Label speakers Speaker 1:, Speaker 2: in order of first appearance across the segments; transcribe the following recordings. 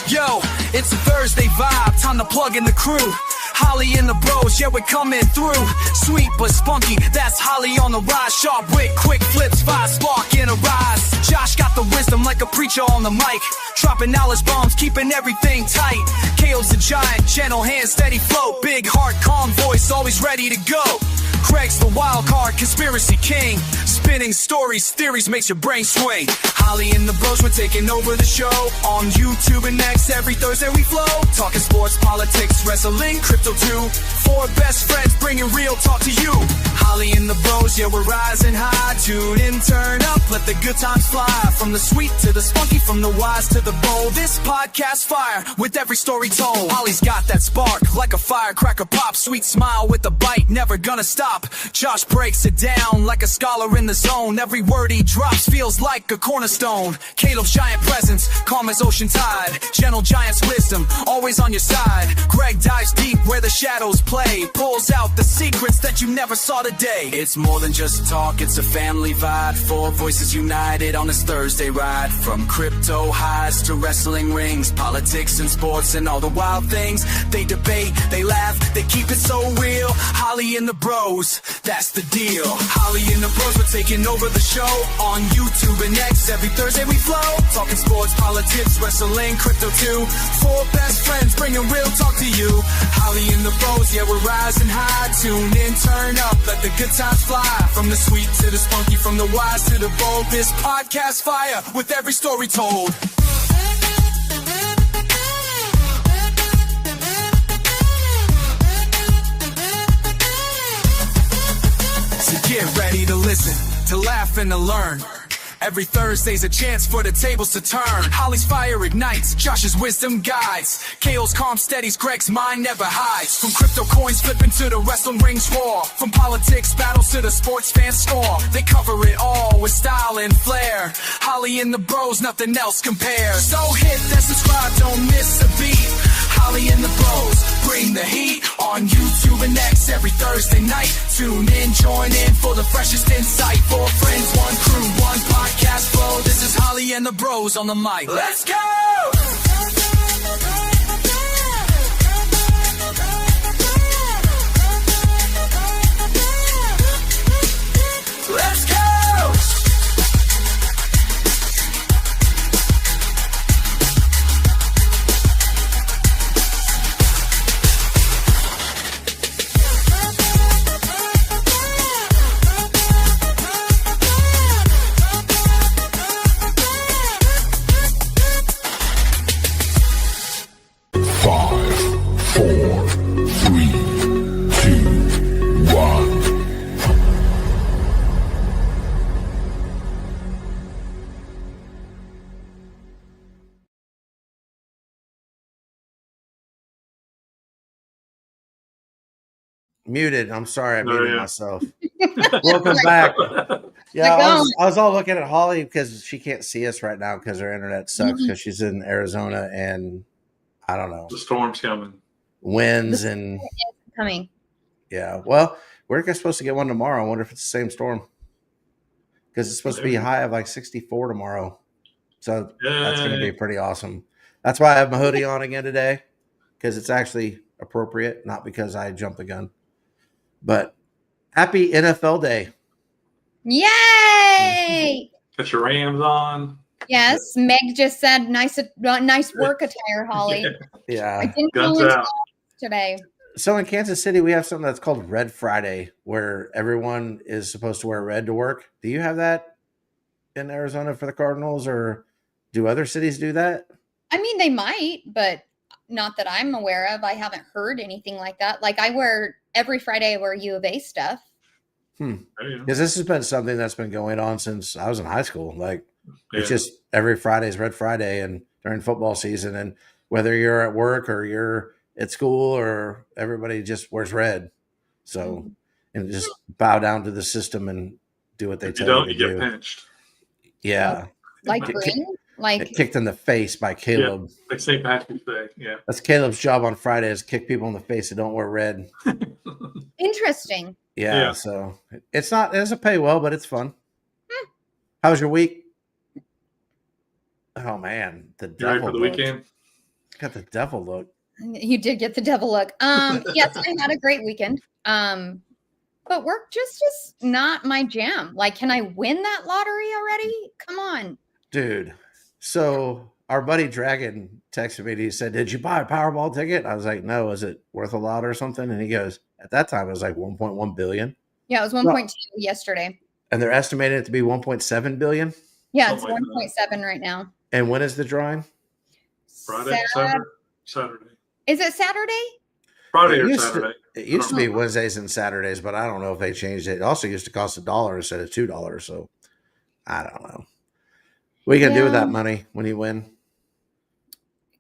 Speaker 1: Yo, it's a Thursday vibe, time to plug in the crew. Holly and the bros, yeah, we're coming through. Sweet but spunky, that's Holly on the rise. Sharp wit, quick flips, five spark in a rise. Josh got the wisdom like a preacher on the mic. Dropping knowledge bombs, keeping everything tight. KO's a giant, gentle hand, steady flow. Big heart, calm voice, always ready to go. Craig's the wild card, conspiracy king. Spinning stories, theories, makes your brain swing. Holly and the bros, we're taking over the show. On YouTube and X, every Thursday we flow. Talking sports, politics, wrestling, crypto too. Four best friends bringing real talk to you. Holly and the bros, yeah, we're rising high. Tune in, turn up, let the good times fly. From the sweet to the spunky, from the wise to the bold. This podcast fire, with every story told. Holly's got that spark, like a firecracker pop. Sweet smile with a bite, never gonna stop. Josh breaks it down like a scholar in the zone. Every word he drops feels like a cornerstone. Caleb's giant presence, calm as ocean tide. Gentle giant's wisdom, always on your side. Greg dives deep where the shadows play. Pulls out the secrets that you never saw today. It's more than just talk, it's a family vibe. Four voices united on this Thursday ride. From crypto highs to wrestling rings, politics and sports and all the wild things. They debate, they laugh, they keep it so real. Holly and the bros, that's the deal. Holly and the bros, we're taking over the show. On YouTube and X, every Thursday we flow. Talking sports, politics, wrestling, crypto too. Four best friends bringing real talk to you. Holly and the bros, yeah, we're rising high. Tune in, turn up, let the good times fly. From the sweet to the spunky, from the wise to the bold. This podcast fire, with every story told. So get ready to listen, to laugh and to learn. Every Thursday's a chance for the tables to turn. Holly's fire ignites, Josh's wisdom guides. KO's calm steadies, Greg's mind never hides. From crypto coins flipping to the wrestling rings roar. From politics battles to the sports fan score. They cover it all with style and flair. Holly and the bros, nothing else compares. So hit that subscribe, don't miss a beat. Holly and the bros, bring the heat. On YouTube and X every Thursday night. Tune in, join in for the freshest insight. Four friends, one crew, one podcast flow. This is Holly and the bros on the mic. Let's go! Let's go!
Speaker 2: Muted. I'm sorry, I muted myself. Welcome back. Yeah, I was all looking at Holly because she can't see us right now because her internet sucks because she's in Arizona and I don't know.
Speaker 3: The storm's coming.
Speaker 2: Winds and
Speaker 4: coming.
Speaker 2: Yeah. Well, we're supposed to get one tomorrow. I wonder if it's the same storm. Because it's supposed to be a high of like 64 tomorrow. So that's going to be pretty awesome. That's why I have my hoodie on again today. Because it's actually appropriate, not because I jumped the gun. But happy NFL Day.
Speaker 4: Yay!
Speaker 3: Got your Rams on.
Speaker 4: Yes, Meg just said nice work attire, Holly.
Speaker 2: Yeah.
Speaker 4: I didn't
Speaker 3: Guns
Speaker 4: feel
Speaker 3: out.
Speaker 4: today.
Speaker 2: So in Kansas City, we have something that's called Red Friday, where everyone is supposed to wear red to work. Do you have that in Arizona for the Cardinals, or do other cities do that?
Speaker 4: I mean, they might, but not that I'm aware of. I haven't heard anything like that. Like every Friday I wear U of A stuff.
Speaker 2: Because this has been something that's been going on since I was in high school. Like it's just every Friday is Red Friday, and during football season, and whether you're at work or you're at school, or everybody just wears red. So and just bow down to the system and do what they tell you to do.
Speaker 3: You get pinched.
Speaker 2: Yeah.
Speaker 4: Like green? Like
Speaker 2: kicked in the face by Caleb.
Speaker 3: Yeah, like St. Patrick's Day. Yeah.
Speaker 2: That's Caleb's job on Friday, is kick people in the face that don't wear red.
Speaker 4: Interesting.
Speaker 2: Yeah, so it doesn't pay well, but it's fun. How was your week? Oh man, the
Speaker 3: You ready for the weekend?
Speaker 2: Got the devil look.
Speaker 4: You did get the devil look. Yes, I had a great weekend. But work just is not my jam. Like, can I win that lottery already? Come on.
Speaker 2: Dude. So our buddy Dragon texted me and he said, "Did you buy a Powerball ticket?" I was like, "No, is it worth a lot or something?" And he goes, "At that time it was like 1.1 billion."
Speaker 4: Yeah, it was 1.2 yesterday.
Speaker 2: And they're estimating it to be 1.7 billion.
Speaker 4: Yeah, it's
Speaker 3: Something like
Speaker 4: 1.7 right now.
Speaker 2: And when is the drawing?
Speaker 3: Friday, Saturday.
Speaker 4: Is it Saturday?
Speaker 3: Friday
Speaker 2: It
Speaker 3: or
Speaker 2: used
Speaker 3: Saturday.
Speaker 2: It used to be Wednesdays and Saturdays, but I don't know if they changed it. It also used to cost $1 instead of $2. So I don't know. What are you gonna do with that money when you win?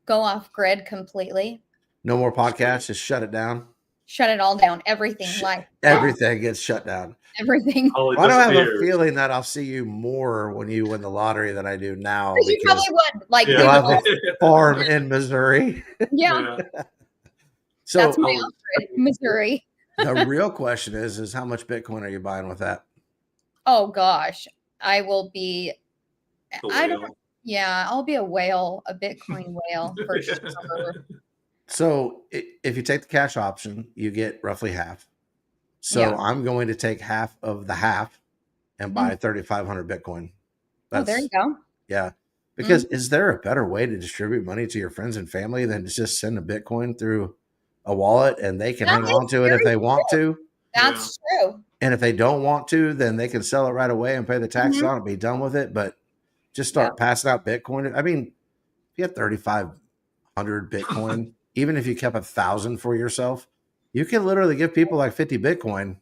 Speaker 4: Go off grid completely.
Speaker 2: No more podcasts. Just shut it down.
Speaker 4: Shut it all down. Everything. Like
Speaker 2: Everything gets shut down.
Speaker 4: everything.
Speaker 3: Holly
Speaker 2: Why do I have a
Speaker 3: disappeared.
Speaker 2: feeling that I'll see you more when you win the lottery than I do now?
Speaker 4: You probably would. Like,
Speaker 2: You'll have a farm in Missouri.
Speaker 4: yeah,
Speaker 2: So
Speaker 4: that's my off grid, Missouri.
Speaker 2: the real question is how much Bitcoin are you buying with that?
Speaker 4: Oh gosh, I will be.
Speaker 3: The
Speaker 4: I don't.
Speaker 3: whale.
Speaker 4: Yeah, I'll be a whale, a Bitcoin whale for sure.
Speaker 2: So if you take the cash option, you get roughly half. So
Speaker 4: Yeah.
Speaker 2: I'm going to take half of the half and buy 3,500 Bitcoin.
Speaker 4: Oh, there you go.
Speaker 2: Yeah. Because is there a better way to distribute money to your friends and family than to just send a Bitcoin through a wallet and they can
Speaker 4: That
Speaker 2: hang
Speaker 4: is
Speaker 2: on to it if
Speaker 4: very
Speaker 2: they want to?
Speaker 4: That's true.
Speaker 2: And if they don't want to, then they can sell it right away and pay the taxes on it, be done with it. But just start passing out Bitcoin. I mean, if you have 3,500 Bitcoin, even if you kept 1,000 for yourself, you can literally give people like 50 Bitcoin.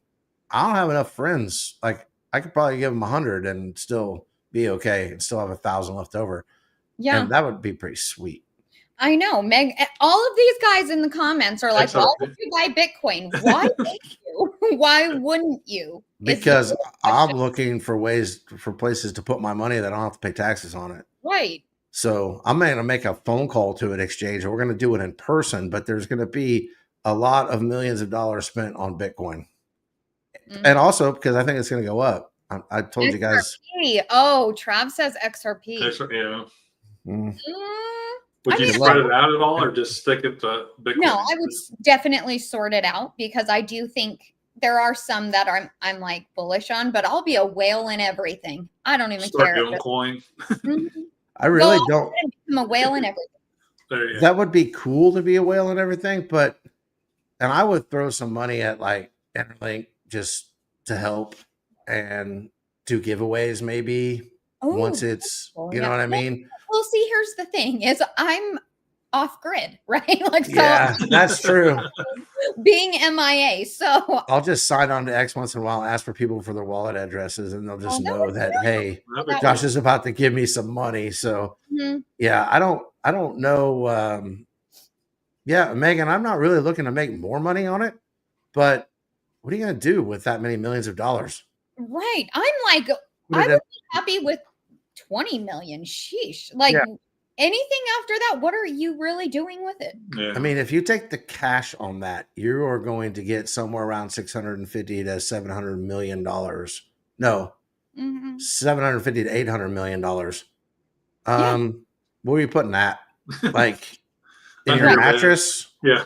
Speaker 2: I don't have enough friends. Like I could probably give them 100 and still be okay and still have 1,000 left over.
Speaker 4: Yeah.
Speaker 2: And that would be pretty sweet.
Speaker 4: I know, Meg. All of these guys in the comments are like,
Speaker 3: That's
Speaker 4: "Why
Speaker 3: okay.
Speaker 4: would you buy Bitcoin? Why wouldn't you? Why wouldn't you?" Is
Speaker 2: Because
Speaker 4: the
Speaker 2: I'm
Speaker 4: question.
Speaker 2: looking for places to put my money that I don't have to pay taxes on it.
Speaker 4: Right.
Speaker 2: So I'm going to make a phone call to an exchange. We're going to do it in person, but there's going to be a lot of millions of dollars spent on Bitcoin. And also because I think it's going to go up. I told you guys.
Speaker 4: XRP. Oh, Trav says XRP.
Speaker 3: Yeah.
Speaker 2: Mm,
Speaker 3: Would
Speaker 4: I
Speaker 3: you
Speaker 4: mean,
Speaker 3: spread it out at all, or just stick it to Bitcoin?
Speaker 4: No, I would definitely sort it out because I do think there are some that I'm like bullish on, but I'll be a whale in everything. I don't even
Speaker 3: Start
Speaker 4: care.
Speaker 3: your own coin.
Speaker 4: Mhm.
Speaker 2: I really
Speaker 4: Go
Speaker 2: don't.
Speaker 4: and become a whale in everything.
Speaker 3: There you go.
Speaker 2: That would be cool to be a whale and everything, but and I would throw some money at like Interlink just to help and do giveaways maybe once it's you know what I mean?
Speaker 4: Well, see, here's the thing: is I'm off grid, right? Like, so
Speaker 2: Yeah, that's true.
Speaker 4: being MIA. So
Speaker 2: I'll just sign on to X once in a while, ask for people for their wallet addresses, and they'll just know that hey,
Speaker 3: That'd be
Speaker 2: Josh
Speaker 3: cool.
Speaker 2: is about to give me some money. So
Speaker 4: Mhm.
Speaker 2: yeah, I don't know. Yeah, Megan, I'm not really looking to make more money on it, but what are you going to do with that many millions of dollars?
Speaker 4: Right. I'm like, I would be happy with 20 million. Sheesh. Like anything after that, what are you really doing with it?
Speaker 3: Yeah.
Speaker 2: I mean, if you take the cash on that, you are going to get somewhere around 650 to 700 million dollars. No, 750 to 800 million dollars. Where are you putting that? Like in your mattress?
Speaker 3: Yeah.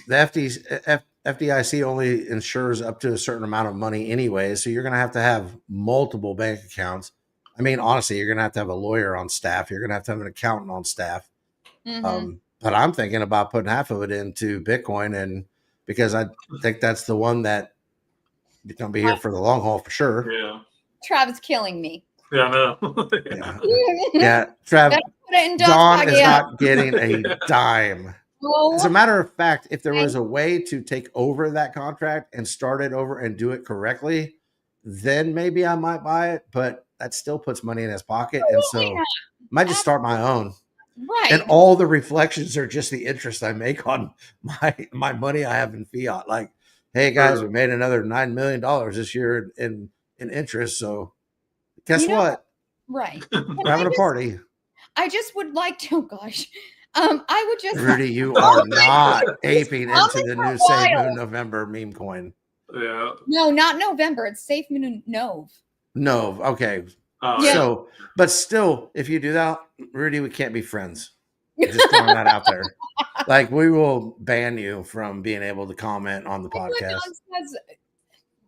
Speaker 2: The FDIC only insures up to a certain amount of money anyway, so you're going to have multiple bank accounts. I mean, honestly, you're going to have a lawyer on staff. You're going to have an accountant on staff. But I'm thinking about putting half of it into Bitcoin, and because I think that's the one that is going to be here for the long haul for sure.
Speaker 3: Yeah.
Speaker 4: Travis killing me.
Speaker 3: Yeah, I know.
Speaker 2: Yeah, Trav, Don is
Speaker 4: yeah.
Speaker 2: not getting a dime. As a matter of fact, if there was a way to take over that contract and start it over and do it correctly, then maybe I might buy it, but that still puts money in his pocket. And so I might just start my own.
Speaker 4: Right.
Speaker 2: And all the reflections are just the interest I make on my money I have in fiat. Like, hey guys, we made another $9 million this year in interest. So guess what?
Speaker 4: Right.
Speaker 2: We're having a party.
Speaker 4: I just would like to, oh gosh. I would just
Speaker 2: Rudy, you are not aping into the new Save Moon November meme coin.
Speaker 3: Yeah.
Speaker 4: No, not November. It's Safe Moon Nov.
Speaker 2: Okay.
Speaker 3: Yeah.
Speaker 2: So, but still, if you do that, Rudy, we can't be friends. Just throwing that out there. Like, we will ban you from being able to comment on the
Speaker 4: My
Speaker 2: podcast.
Speaker 4: dog says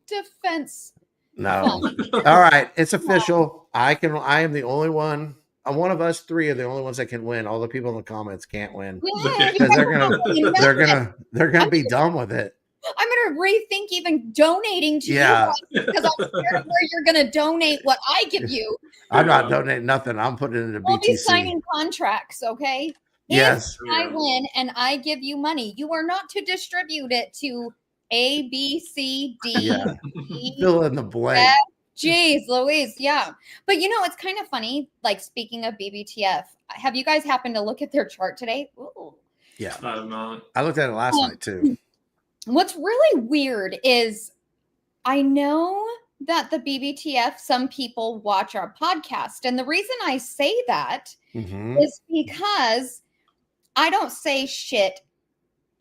Speaker 4: defense.
Speaker 2: No. All right. It's official. I am the only one. One of us three are the only ones that can win. All the people in the comments can't win
Speaker 4: Yeah,
Speaker 2: because they're gonna be done with it.
Speaker 4: I'm gonna rethink even donating to
Speaker 2: Yeah.
Speaker 4: you because I'm scared where you're gonna donate what I give you.
Speaker 2: I'm not donating nothing. I'm putting it into
Speaker 4: We'll be
Speaker 2: BTC.
Speaker 4: signing contracts, okay?
Speaker 2: Yes.
Speaker 4: If I win and I give you money, you are not to distribute it to A, B, C, D,
Speaker 2: Yeah.
Speaker 4: E,
Speaker 2: Fill in the blank.
Speaker 4: F. Jeez, Louise, yeah. But it's kind of funny. Like, speaking of BBTF, have you guys happened to look at their chart today? Ooh.
Speaker 2: Yeah.
Speaker 3: I'm not.
Speaker 2: I looked at it last night too.
Speaker 4: What's really weird is I know that the BBTF, some people watch our podcast. And the reason I say that is because I don't say shit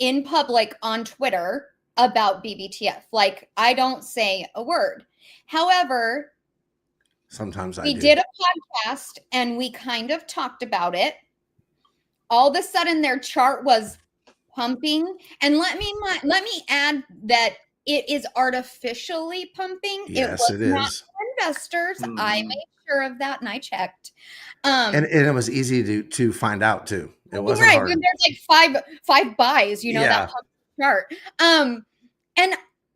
Speaker 4: in public on Twitter about BBTF. Like, I don't say a word. However,
Speaker 2: sometimes
Speaker 4: we did a podcast and we kind of talked about it. All of a sudden, their chart was pumping, and let me add that it is artificially pumping.
Speaker 2: Yes, it
Speaker 4: not
Speaker 2: is.
Speaker 4: for investors. I made sure of that, and I checked.
Speaker 2: And it was easy to find out too. It wasn't
Speaker 4: right.
Speaker 2: hard.
Speaker 4: There's like five buys. That chart. And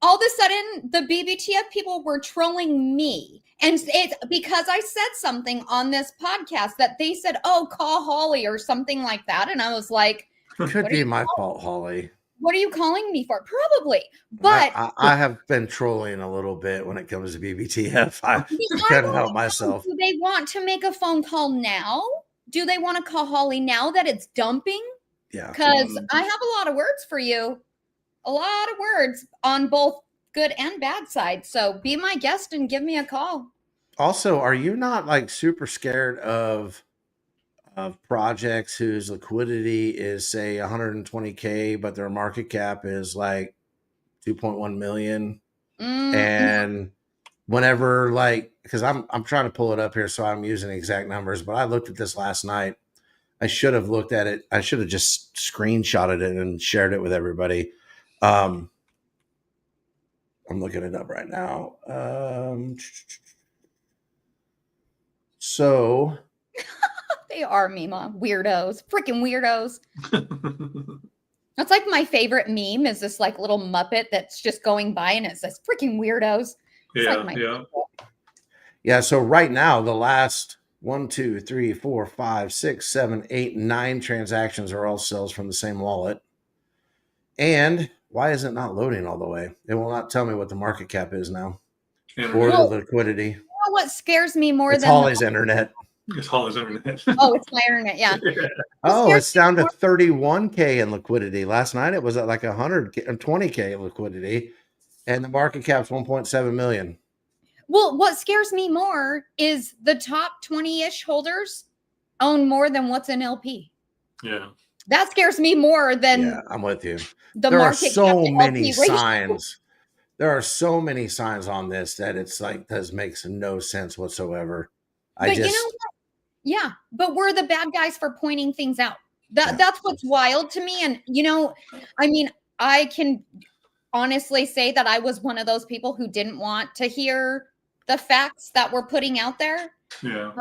Speaker 4: all of a sudden, the BBTF people were trolling me. And it's because I said something on this podcast that they said, "Oh, call Holly," or something like that. And I was like,
Speaker 2: could be my fault, Holly.
Speaker 4: What are you calling me for? Probably. But
Speaker 2: I have been trolling a little bit when it comes to BBTF. I couldn't help myself.
Speaker 4: Do they want to make a phone call now? Do they want to call Holly now that it's dumping?
Speaker 2: Yeah.
Speaker 4: Because I have a lot of words for you. A lot of words on both good and bad sides. So be my guest and give me a call.
Speaker 2: Also, are you not like super scared of projects whose liquidity is say 120K, but their market cap is like 2.1 million? And whenever, like, because I'm trying to pull it up here, so I'm using exact numbers, but I looked at this last night. I should have looked at it. I should have just screenshotted it and shared it with everybody. I'm looking it up right now. So
Speaker 4: they are Mima weirdos, freaking weirdos. That's like my favorite meme is this like little Muppet that's just going by and it says freaking weirdos.
Speaker 2: Yeah. So right now, the last 1, 2, 3, 4, 5, 6, 7, 8, 9 transactions are all sales from the same wallet. And why is it not loading all the way? It will not tell me what the market cap is now or the liquidity.
Speaker 4: You know what scares me more
Speaker 2: it's
Speaker 4: than
Speaker 2: Holly's internet.
Speaker 3: It's Holly's internet.
Speaker 4: Oh, it's my internet. Yeah.
Speaker 2: Oh, it's down to 31K in liquidity. Last night it was at like 120K in liquidity, and the market cap's 1.7 million.
Speaker 4: Well, what scares me more is the top 20-ish holders own more than what's in LP.
Speaker 3: Yeah.
Speaker 4: That scares me more than.
Speaker 2: Yeah, I'm with you.
Speaker 4: There
Speaker 2: are so many signs. There are so many signs on this that it's like makes no sense whatsoever.
Speaker 4: But you know what? Yeah, but we're the bad guys for pointing things out. That's what's wild to me. And I mean, I can honestly say that I was one of those people who didn't want to hear the facts that we're putting out there.
Speaker 3: Yeah.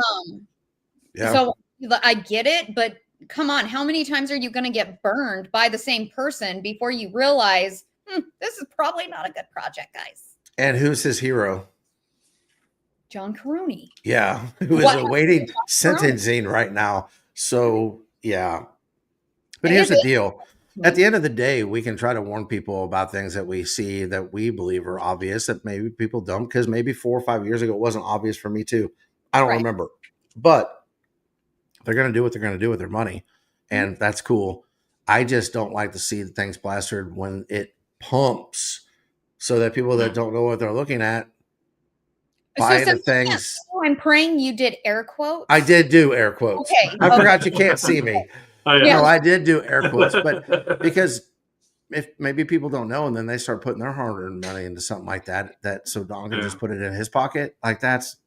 Speaker 4: So I get it, but come on, how many times are you going to get burned by the same person before you realize this is probably not a good project, guys?
Speaker 2: And who's his hero?
Speaker 4: John Caroni.
Speaker 2: Yeah, who is awaiting sentencing right now. So, yeah. But here's the deal. At the end of the day, we can try to warn people about things that we see that we believe are obvious that maybe people don't, because maybe 4 or 5 years ago it wasn't obvious for me too. I don't remember. But they're going to do what they're going to do with their money, and that's cool. I just don't like to see things plastered when it pumps so that people that don't know what they're looking at buy the things.
Speaker 4: I'm praying you did air quotes.
Speaker 2: I did do air quotes.
Speaker 4: Okay.
Speaker 2: I forgot you can't see me. No, I did do air quotes, but because if maybe people don't know, and then they start putting their hard-earned money into something like that, so Don can just put it in his pocket, like that's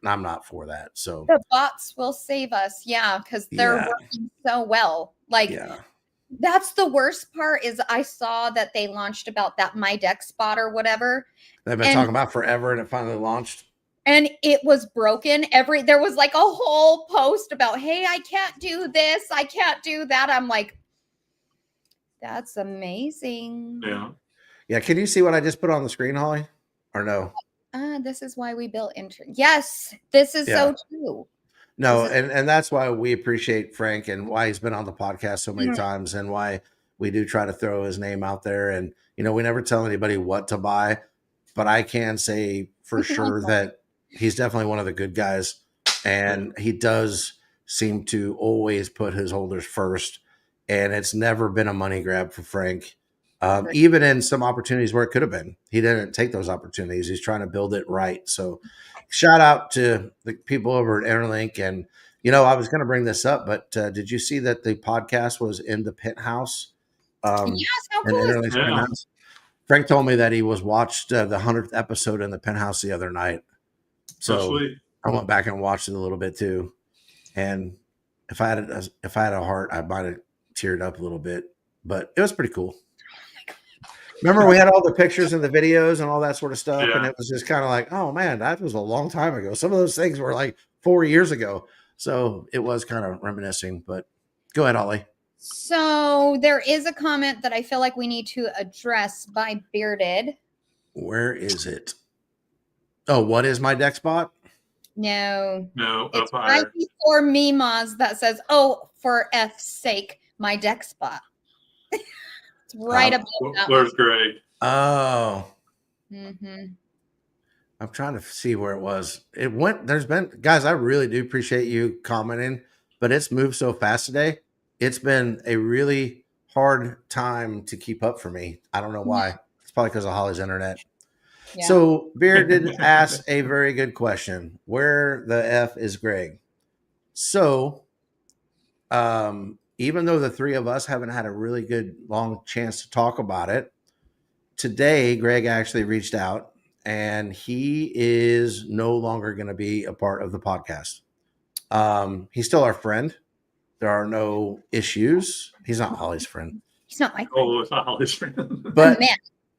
Speaker 2: I'm not for that. So
Speaker 4: The bots will save us. Yeah, because they're
Speaker 2: yeah,
Speaker 4: working so well. Like,
Speaker 2: yeah.
Speaker 4: that's the worst part is I saw that they launched about that My Deck Spot or whatever.
Speaker 2: They've been
Speaker 4: And
Speaker 2: talking about forever, and it finally launched.
Speaker 4: and it was broken. There was like a whole post about, hey, I can't do this, I can't do that. I'm like, that's amazing.
Speaker 3: Yeah.
Speaker 2: Yeah. Can you see what I just put on the screen, Holly? Or no?
Speaker 4: This is why we built Yes, this is
Speaker 2: Yeah.
Speaker 4: so true.
Speaker 2: No, and that's why we appreciate Frank and why he's been on the podcast so many
Speaker 4: Mhm.
Speaker 2: times and why we do try to throw his name out there. And, we never tell anybody what to buy, but I can say for sure that he's definitely one of the good guys. And he does seem to always put his holders first. And it's never been a money grab for Frank. Even in some opportunities where it could have been, he didn't take those opportunities. He's trying to build it right. So shout out to the people over at Interlink. And, I was going to bring this up, but did you see that the podcast was in the penthouse?
Speaker 4: Yes, how
Speaker 2: In
Speaker 4: cool is
Speaker 2: Interlink's
Speaker 3: Yeah.
Speaker 2: penthouse? Frank told me that he watched the 100th episode in the penthouse the other night. So
Speaker 3: sweet.
Speaker 2: I went back and watched it a little bit too. And if I had a heart, I might have teared up a little bit, but it was pretty cool. Remember, we had all the pictures and the videos and all that sort of stuff, and
Speaker 3: Yeah.
Speaker 2: it was just kind of like, oh man, that was a long time ago. Some of those things were like 4 years ago, so it was kind of reminiscing. But go ahead, Ollie.
Speaker 4: So there is a comment that I feel like we need to address by Bearded.
Speaker 2: Where is it? Oh, what is my deck spot?
Speaker 3: No,
Speaker 4: It's
Speaker 3: up
Speaker 4: right
Speaker 3: higher.
Speaker 4: before Mima's that says, "Oh, for F's sake, my deck spot." It's right above that.
Speaker 3: Where's Greg?
Speaker 2: Oh,
Speaker 4: Mm-hmm.
Speaker 2: I'm trying to see where it was. It went. There's been guys. I really do appreciate you commenting, but it's moved so fast today. It's been a really hard time to keep up for me. I don't know why. It's probably because of Holly's internet.
Speaker 4: Yeah.
Speaker 2: So Beard did ask a very good question. Where the F is Greg? So, even though the three of us haven't had a really good long chance to talk about it, today Greg actually reached out and he is no longer going to be a part of the podcast. He's still our friend. There are no issues. He's not Holly's friend.
Speaker 4: He's not my friend.
Speaker 3: Oh, it's not Holly's friend.
Speaker 2: But
Speaker 4: Man.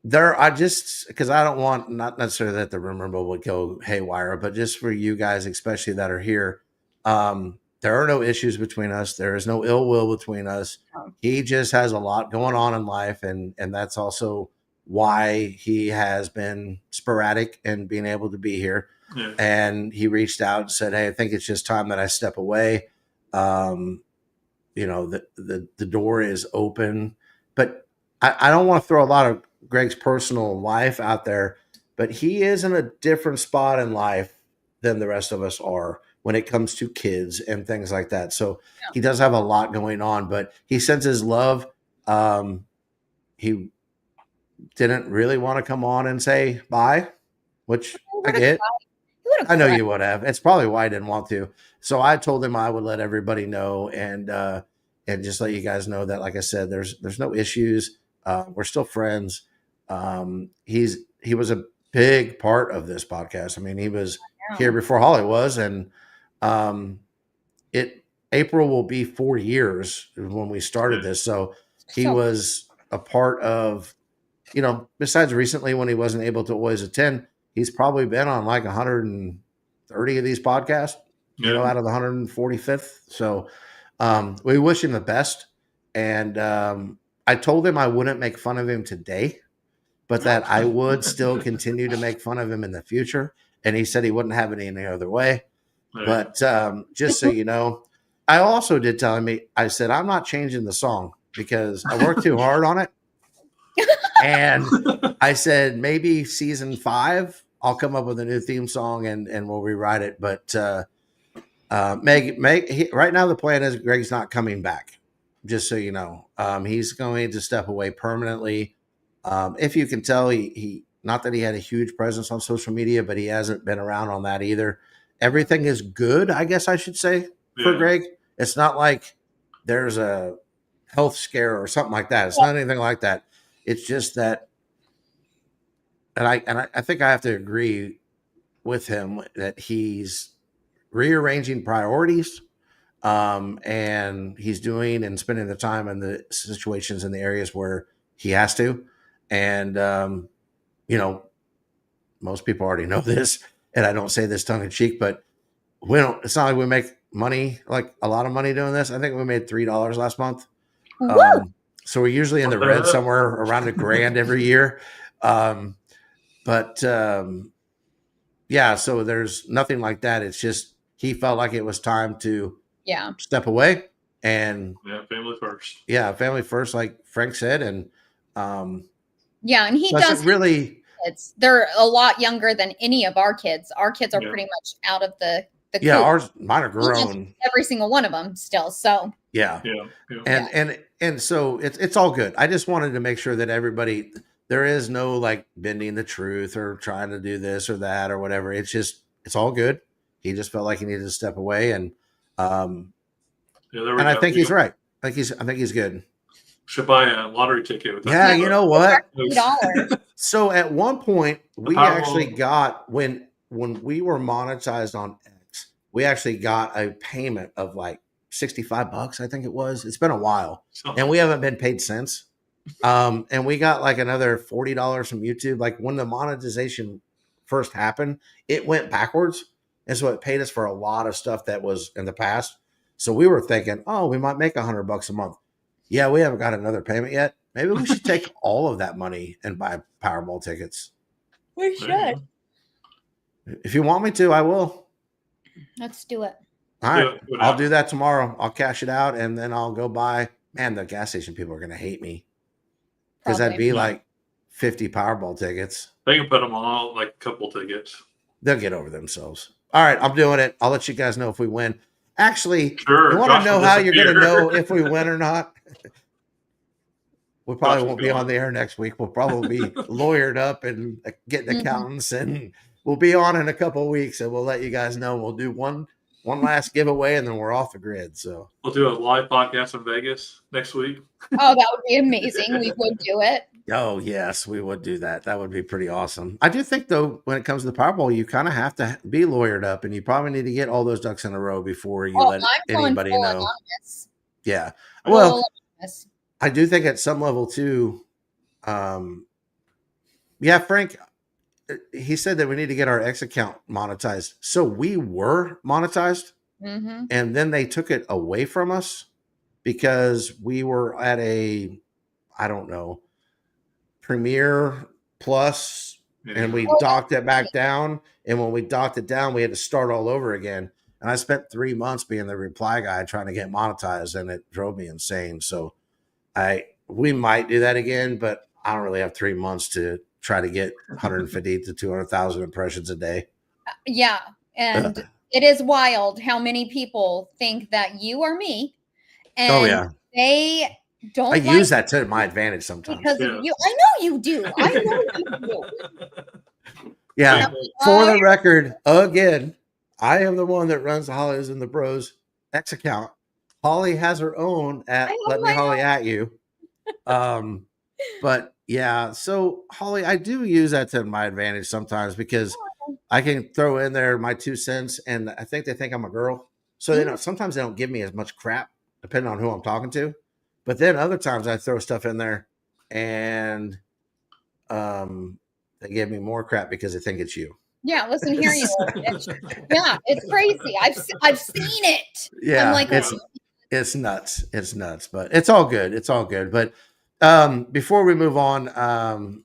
Speaker 2: because I don't want, not necessarily that the rumor would go haywire, but just for you guys, especially that are here, there are no issues between us. There is no ill will between us. He just has a lot going on in life, and that's also why he has been sporadic in being able to be here.
Speaker 3: Yeah.
Speaker 2: And he reached out and said, "Hey, I think it's just time that I step away. The door is open." But I don't want to throw a lot of Greg's personal life out there, but he is in a different spot in life than the rest of us are when it comes to kids and things like that. So he does have a lot going on, but he sends his love. He didn't really want to come on and say bye, which I get. I know you would have. It's probably why I didn't want to. So I told him I would let everybody know and just let you guys know that, like I said, there's no issues. We're still friends. He was a big part of this podcast. I mean, he was here before Holly was, and April will be 4 years when we started this. So he was a part of, besides recently when he wasn't able to always attend, he's probably been on like 130 of these podcasts, out of the 145th. So we wish him the best. And I told him I wouldn't make fun of him today, but that I would still continue to make fun of him in the future. And he said he wouldn't have it any other way. But just so you know, I also did tell him, I said, I'm not changing the song because I worked too hard on it. And I said, maybe season 5, I'll come up with a new theme song and we'll rewrite it. But right now the plan is Greg's not coming back, just so you know. He's going to step away permanently. If you can tell, he not that he had a huge presence on social media, but he hasn't been around on that either. Everything is good, I guess I should say, for Greg. It's not like there's a health scare or something like that. It's not anything like that. It's just that, and I think I have to agree with him that he's rearranging priorities. And he's doing and spending the time in the situations in the areas where he has to. And, you know, most people already know this, and I don't say this tongue in cheek, but it's not like we make money, like a lot of money doing this. I think we made $3 last month. So we're usually in the red somewhere around $1,000 every year. Yeah, so there's nothing like that. It's just, he felt like it was time to step away, and
Speaker 3: family first.
Speaker 2: Yeah, family first, like Frank said. And
Speaker 4: and he does
Speaker 2: really.
Speaker 4: They're a lot younger than any of our kids. Our kids are pretty much out of the coop.
Speaker 2: Mine are grown.
Speaker 4: Every single one of them still. So
Speaker 2: and so it's all good. I just wanted to make sure that everybody, there is no like bending the truth or trying to do this or that or whatever. It's just, it's all good. He just felt like he needed to step away, and I think he's right. I think he's good.
Speaker 3: Should buy a lottery ticket with that.
Speaker 2: Yeah, you know what? So at one point we actually got, when we were monetized on X, we actually got a payment of like $65, I think it was. It's been a while, and we haven't been paid since. And we got like another $40 from YouTube. Like when the monetization first happened, it went backwards, and so it paid us for a lot of stuff that was in the past. So we were thinking, oh, we might make $100 a month. Yeah, we haven't got another payment yet. Maybe we should take all of that money and buy Powerball tickets.
Speaker 4: We should.
Speaker 2: If you want me to, I will.
Speaker 4: Let's do it.
Speaker 2: All right. I'll do that tomorrow. I'll cash it out, and then I'll go buy. Man, the gas station people are going to hate me, because that'd be like 50 Powerball tickets.
Speaker 3: They can put them on like a couple tickets.
Speaker 2: They'll get over themselves. All right, I'm doing it. I'll let you guys know if we win. Actually,
Speaker 3: sure,
Speaker 2: you want to know how you're going to know if we win or not? We probably won't be on the air next week. We'll probably be lawyered up and getting accountants, and we'll be on in a couple of weeks, and we'll let you guys know. We'll do one last giveaway, and then we're off the grid. So
Speaker 3: we'll do a live podcast in Vegas next week.
Speaker 4: Oh, that would be amazing. We would do it.
Speaker 2: Oh, yes, we would do that. That would be pretty awesome. I do think, though, when it comes to the Powerball, you kind of have to be lawyered up, and you probably need to get all those ducks in a row before you let anybody know.
Speaker 4: Anonymous.
Speaker 2: Yeah. Well, I do think at some level, too, Frank, he said that we need to get our X account monetized. So we were monetized, and then they took it away from us because we were at a, I don't know, Premier Plus, and we docked it back down. And when we docked it down, we had to start all over again. And I spent 3 months being the reply guy trying to get monetized, and it drove me insane. So we might do that again, but I don't really have 3 months to try to get 150 to 200,000 impressions a day.
Speaker 4: Yeah. And it is wild how many people think that you are me. And they don't.
Speaker 2: I use that to my advantage sometimes.
Speaker 4: Because of you. I know you do. I know you do.
Speaker 2: Yeah. For the record, again, I am the one that runs the Hollies and the Bros X account. Holly has her own at Let Me Holly at You. But yeah, so Holly, I do use that to my advantage sometimes, because I can throw in there my 2 cents, and I think they think I'm a girl. So they don't, sometimes they don't give me as much crap depending on who I'm talking to. But then other times I throw stuff in there, and they give me more crap because they think it's you.
Speaker 4: Yeah, listen here, you bitch. Yeah, it's crazy. I've seen it.
Speaker 2: Yeah, I'm like, it's nuts. It's nuts, but it's all good. It's all good. But before we move on,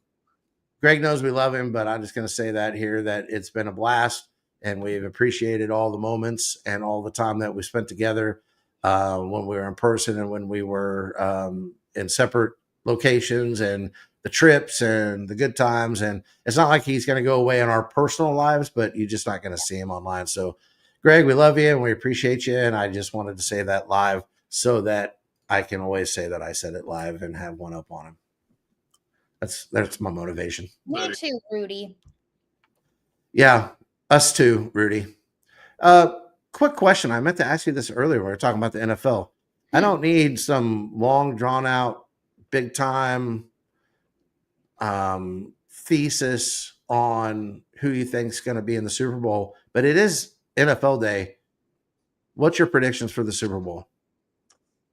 Speaker 2: Greg knows we love him, but I'm just going to say that here, that it's been a blast, and we've appreciated all the moments and all the time that we spent together when we were in person and when we were in separate locations, and the trips and the good times. And it's not like he's going to go away in our personal lives, but you're just not going to see him online. So Greg, we love you and we appreciate you. And I just wanted to say that live so that I can always say that I said it live and have one up on him. That's my motivation.
Speaker 4: Me too, Rudy.
Speaker 2: Yeah, us too, Rudy. Quick question. I meant to ask you this earlier. We were talking about the NFL. I don't need some long drawn out, big time thesis on who you think is going to be in the Super Bowl, but it is NFL Day, what's your predictions for the Super Bowl?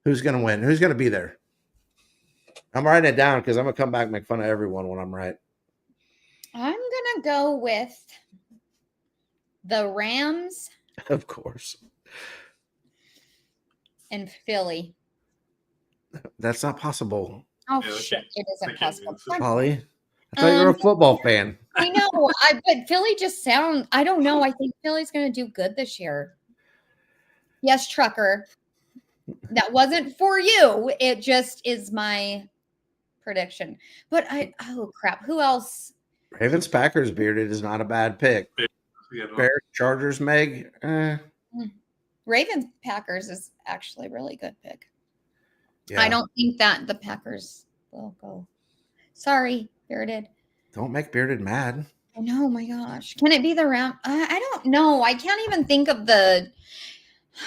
Speaker 2: Who's going to win? Who's going to be there? I'm writing it down because I'm going to come back and make fun of everyone when I'm right.
Speaker 4: I'm going to go with the Rams.
Speaker 2: Of course.
Speaker 4: And Philly.
Speaker 2: That's not possible.
Speaker 4: Oh,
Speaker 3: Yeah,
Speaker 4: shit. It isn't possible.
Speaker 2: Holly, I thought you were a football fan.
Speaker 4: I know. But Philly just sounds, I don't know. I think Philly's going to do good this year. Yes, Trucker. That wasn't for you. It just is my prediction. But oh, crap. Who else?
Speaker 2: Ravens Packers bearded is not a bad pick. Bears Chargers Meg.
Speaker 4: Ravens Packers is actually a really good pick.
Speaker 2: Yeah.
Speaker 4: I don't think that the Packers will go. Sorry, Bearded.
Speaker 2: Don't make Bearded mad.
Speaker 4: Oh no, my gosh. Can it be the Ram? I don't know. I can't even think of the.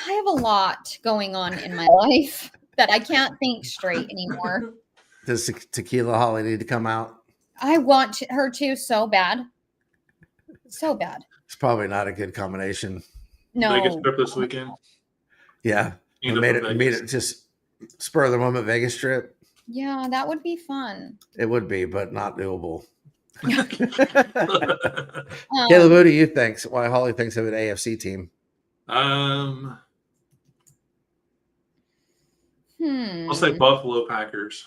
Speaker 4: I have a lot going on in my life that I can't think straight anymore.
Speaker 2: Does Tequila Holly need to come out?
Speaker 4: I want her to so bad. So bad.
Speaker 2: It's probably not a good combination.
Speaker 4: No.
Speaker 3: Vegas trip this weekend.
Speaker 2: Yeah. Made it just spur of the moment Vegas trip.
Speaker 4: Yeah, that would be fun.
Speaker 2: It would be, but not doable.
Speaker 4: Um,
Speaker 2: Caleb, who do you think? Why Holly thinks of an AFC team?
Speaker 3: I'll say Buffalo Packers.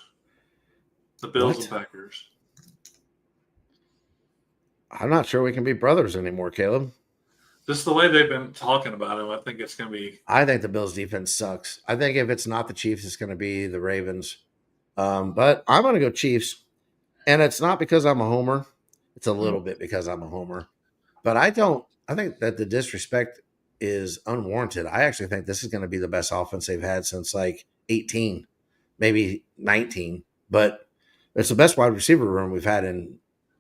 Speaker 3: The Bills and Packers.
Speaker 2: I'm not sure we can be brothers anymore, Caleb.
Speaker 3: Just the way they've been talking about him, I think it's going to be.
Speaker 2: I think the Bills' defense sucks. I think if it's not the Chiefs, it's going to be the Ravens. But I'm going to go Chiefs. And it's not because I'm a homer. It's a little bit because I'm a homer. But I think that the disrespect is unwarranted. I actually think this is going to be the best offense they've had since like 18, maybe 19. But it's the best wide receiver room we've had in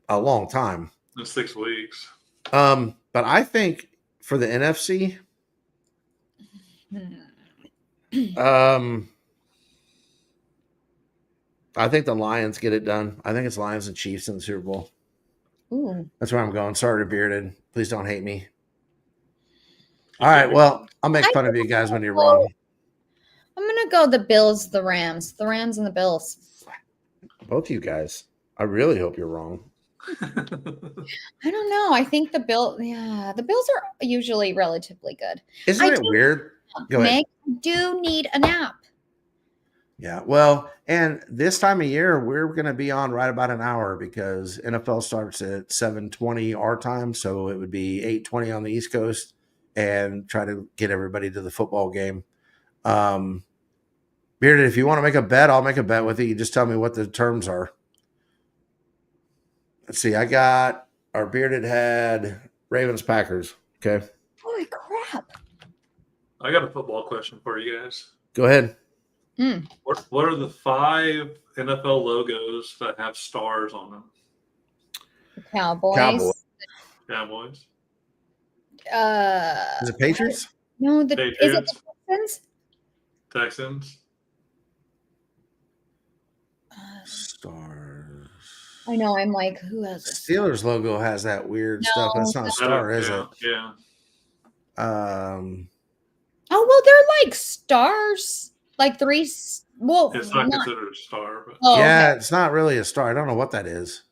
Speaker 2: a long time.
Speaker 3: In 6 weeks.
Speaker 2: But I think for the NFC, I think the Lions get it done. I think it's Lions and Chiefs in the Super Bowl.
Speaker 4: Ooh.
Speaker 2: That's where I'm going. Sorry to Bearded. Please don't hate me. All right. Well, I'll make fun of you guys when you're wrong.
Speaker 4: I'm going to go the Bills, the Rams. The Rams and the Bills.
Speaker 2: Both of you guys. I really hope you're wrong.
Speaker 4: I don't know. I think the Bills are usually relatively good.
Speaker 2: Isn't it weird? Go ahead.
Speaker 4: Meg, I do need a nap.
Speaker 2: Yeah. Well, and this time of year, we're going to be on right about an hour because NFL starts at 7:20 our time. So it would be 8:20 on the East Coast and try to get everybody to the football game. Bearded, if you want to make a bet, I'll make a bet with you. You just tell me what the terms are. Let's see. I got our Bearded had Ravens Packers. Okay.
Speaker 4: Holy crap.
Speaker 3: I got a football question for you guys.
Speaker 2: Go ahead.
Speaker 3: What are the 5 NFL logos that have stars on them?
Speaker 4: The Cowboys.
Speaker 3: Cowboys.
Speaker 2: Is it Patriots?
Speaker 4: No, is it
Speaker 3: Patriots.
Speaker 4: the Texans?
Speaker 3: Texans.
Speaker 2: Stars.
Speaker 4: I know. I'm like, who has it?
Speaker 2: Steelers logo has that weird stuff. That's not a star, is it?
Speaker 3: Yeah.
Speaker 4: Oh, well, they're like stars. Like 3. Well,
Speaker 3: It's not considered a star. But.
Speaker 4: Oh,
Speaker 2: yeah,
Speaker 4: okay.
Speaker 2: it's not really a star. I don't know what that is.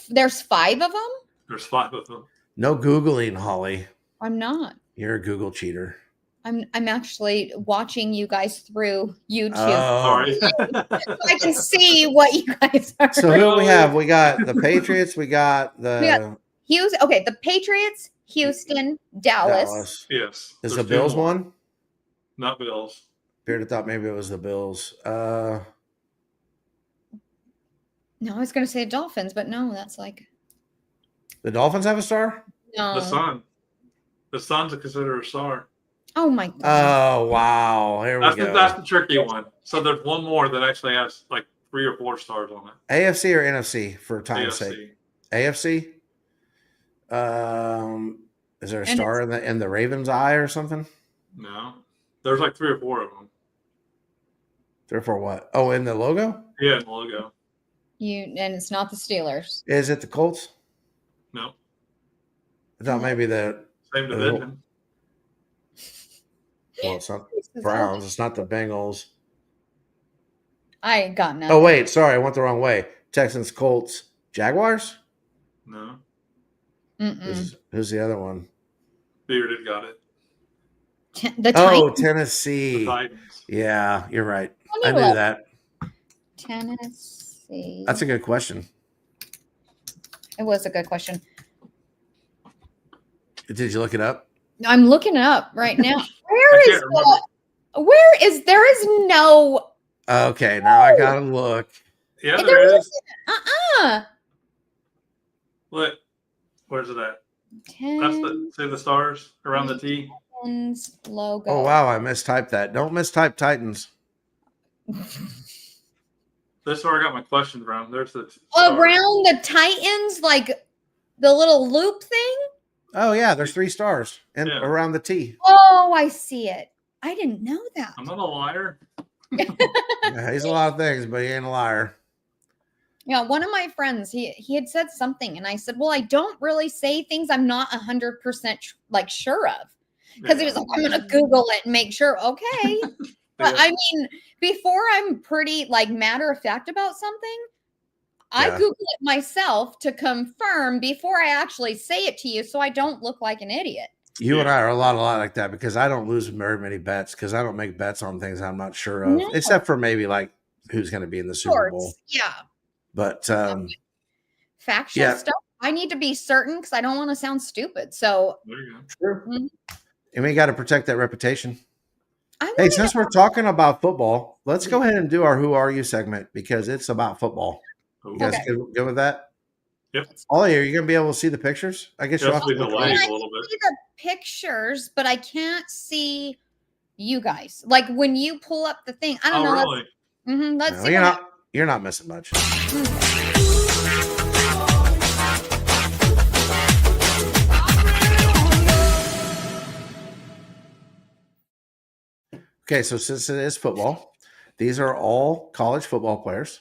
Speaker 4: There's 5 of them?
Speaker 3: There's 5 of them.
Speaker 2: No Googling, Holly.
Speaker 4: I'm not.
Speaker 2: You're a Google cheater.
Speaker 4: I'm actually watching you guys through YouTube.
Speaker 2: Oh.
Speaker 3: Sorry.
Speaker 4: I can see what you guys are.
Speaker 2: So who do we have? We got the Patriots. We got the
Speaker 4: Houston. Okay, the Patriots, Houston, Dallas.
Speaker 3: Yes.
Speaker 2: Is
Speaker 3: There's
Speaker 2: the
Speaker 3: 2
Speaker 2: Bills
Speaker 3: more.
Speaker 2: one?
Speaker 3: Not Bills.
Speaker 2: Bearded thought maybe it was the Bills.
Speaker 4: No, I was going to say Dolphins, but no, that's like
Speaker 2: The Dolphins have a star?
Speaker 4: no.
Speaker 3: The Sun. The Sun's considered a star.
Speaker 4: Oh my god.
Speaker 2: Oh, wow. Here we go.
Speaker 3: That's the tricky one. So there's one more that actually has like 3 or 4 stars on it.
Speaker 2: AFC or NFC for time's sake?
Speaker 3: AFC.
Speaker 2: AFC? Is there a star in the Ravens' eye or something?
Speaker 3: No. There's like 3 or 4 of them.
Speaker 2: 3 or 4 what? Oh, in the logo?
Speaker 3: Yeah, in the logo.
Speaker 4: And it's not the Steelers.
Speaker 2: Is it the Colts?
Speaker 3: No.
Speaker 2: I thought maybe the
Speaker 3: Same division.
Speaker 2: well, it's not Browns. It's not the Bengals.
Speaker 4: I got nothing.
Speaker 2: Oh wait, sorry, I went the wrong way. Texans, Colts, Jaguars.
Speaker 3: No.
Speaker 2: Who's the other one?
Speaker 3: Bearded got it.
Speaker 4: The
Speaker 2: Oh,
Speaker 4: Titans.
Speaker 2: Tennessee.
Speaker 3: The Titans.
Speaker 2: Yeah, you're right.
Speaker 4: Let
Speaker 2: I
Speaker 4: me
Speaker 2: knew
Speaker 4: look.
Speaker 2: that.
Speaker 4: Tennessee.
Speaker 2: That's a good question.
Speaker 4: It was a good question.
Speaker 2: Did you look it up?
Speaker 4: I'm looking it up right now. There is no.
Speaker 2: Okay, now I gotta look.
Speaker 3: Yeah, there is. What? Where's it at? That's see the stars around the T.
Speaker 4: Titans logo.
Speaker 2: Oh wow, I mistyped that. Don't mistype Titans.
Speaker 3: This is where I got my question from. There's the
Speaker 4: around the Titans, like the little loop thing.
Speaker 2: Oh yeah, there's 3 stars and around the T.
Speaker 4: Oh, I see it. I didn't know that.
Speaker 3: I'm not a liar.
Speaker 2: Yeah, he's a lot of things, but he ain't a liar.
Speaker 4: Yeah, one of my friends, he had said something, and I said, "Well, I don't really say things I'm not 100% like sure of," because he was like, "I'm gonna Google it and make sure." Okay, but I mean, before I'm pretty like matter of fact about something, I Google it myself to confirm before I actually say it to you, so I don't look like an idiot.
Speaker 2: You and I are a lot like that because I don't lose very many bets because I don't make bets on things I'm not sure of, except for maybe like who's going to be in the Super Bowl.
Speaker 4: Yeah.
Speaker 2: But
Speaker 4: factual stuff, I need to be certain because I don't want to sound stupid. So
Speaker 3: there you go.
Speaker 2: True. And we got to protect that reputation. Hey, since we're talking about football, let's go ahead and do our Who Are You segment because it's about football. You guys go with that?
Speaker 3: Yep.
Speaker 2: Ollie, are you going to be able to see the pictures? I guess you'll have to
Speaker 3: look
Speaker 4: I can see the pictures, but I can't see you guys. Like when you pull up the thing, I don't know.
Speaker 3: Really?
Speaker 4: Let's
Speaker 2: No,
Speaker 4: see.
Speaker 2: You're not missing much. Okay, so since it is football, these are all college football players.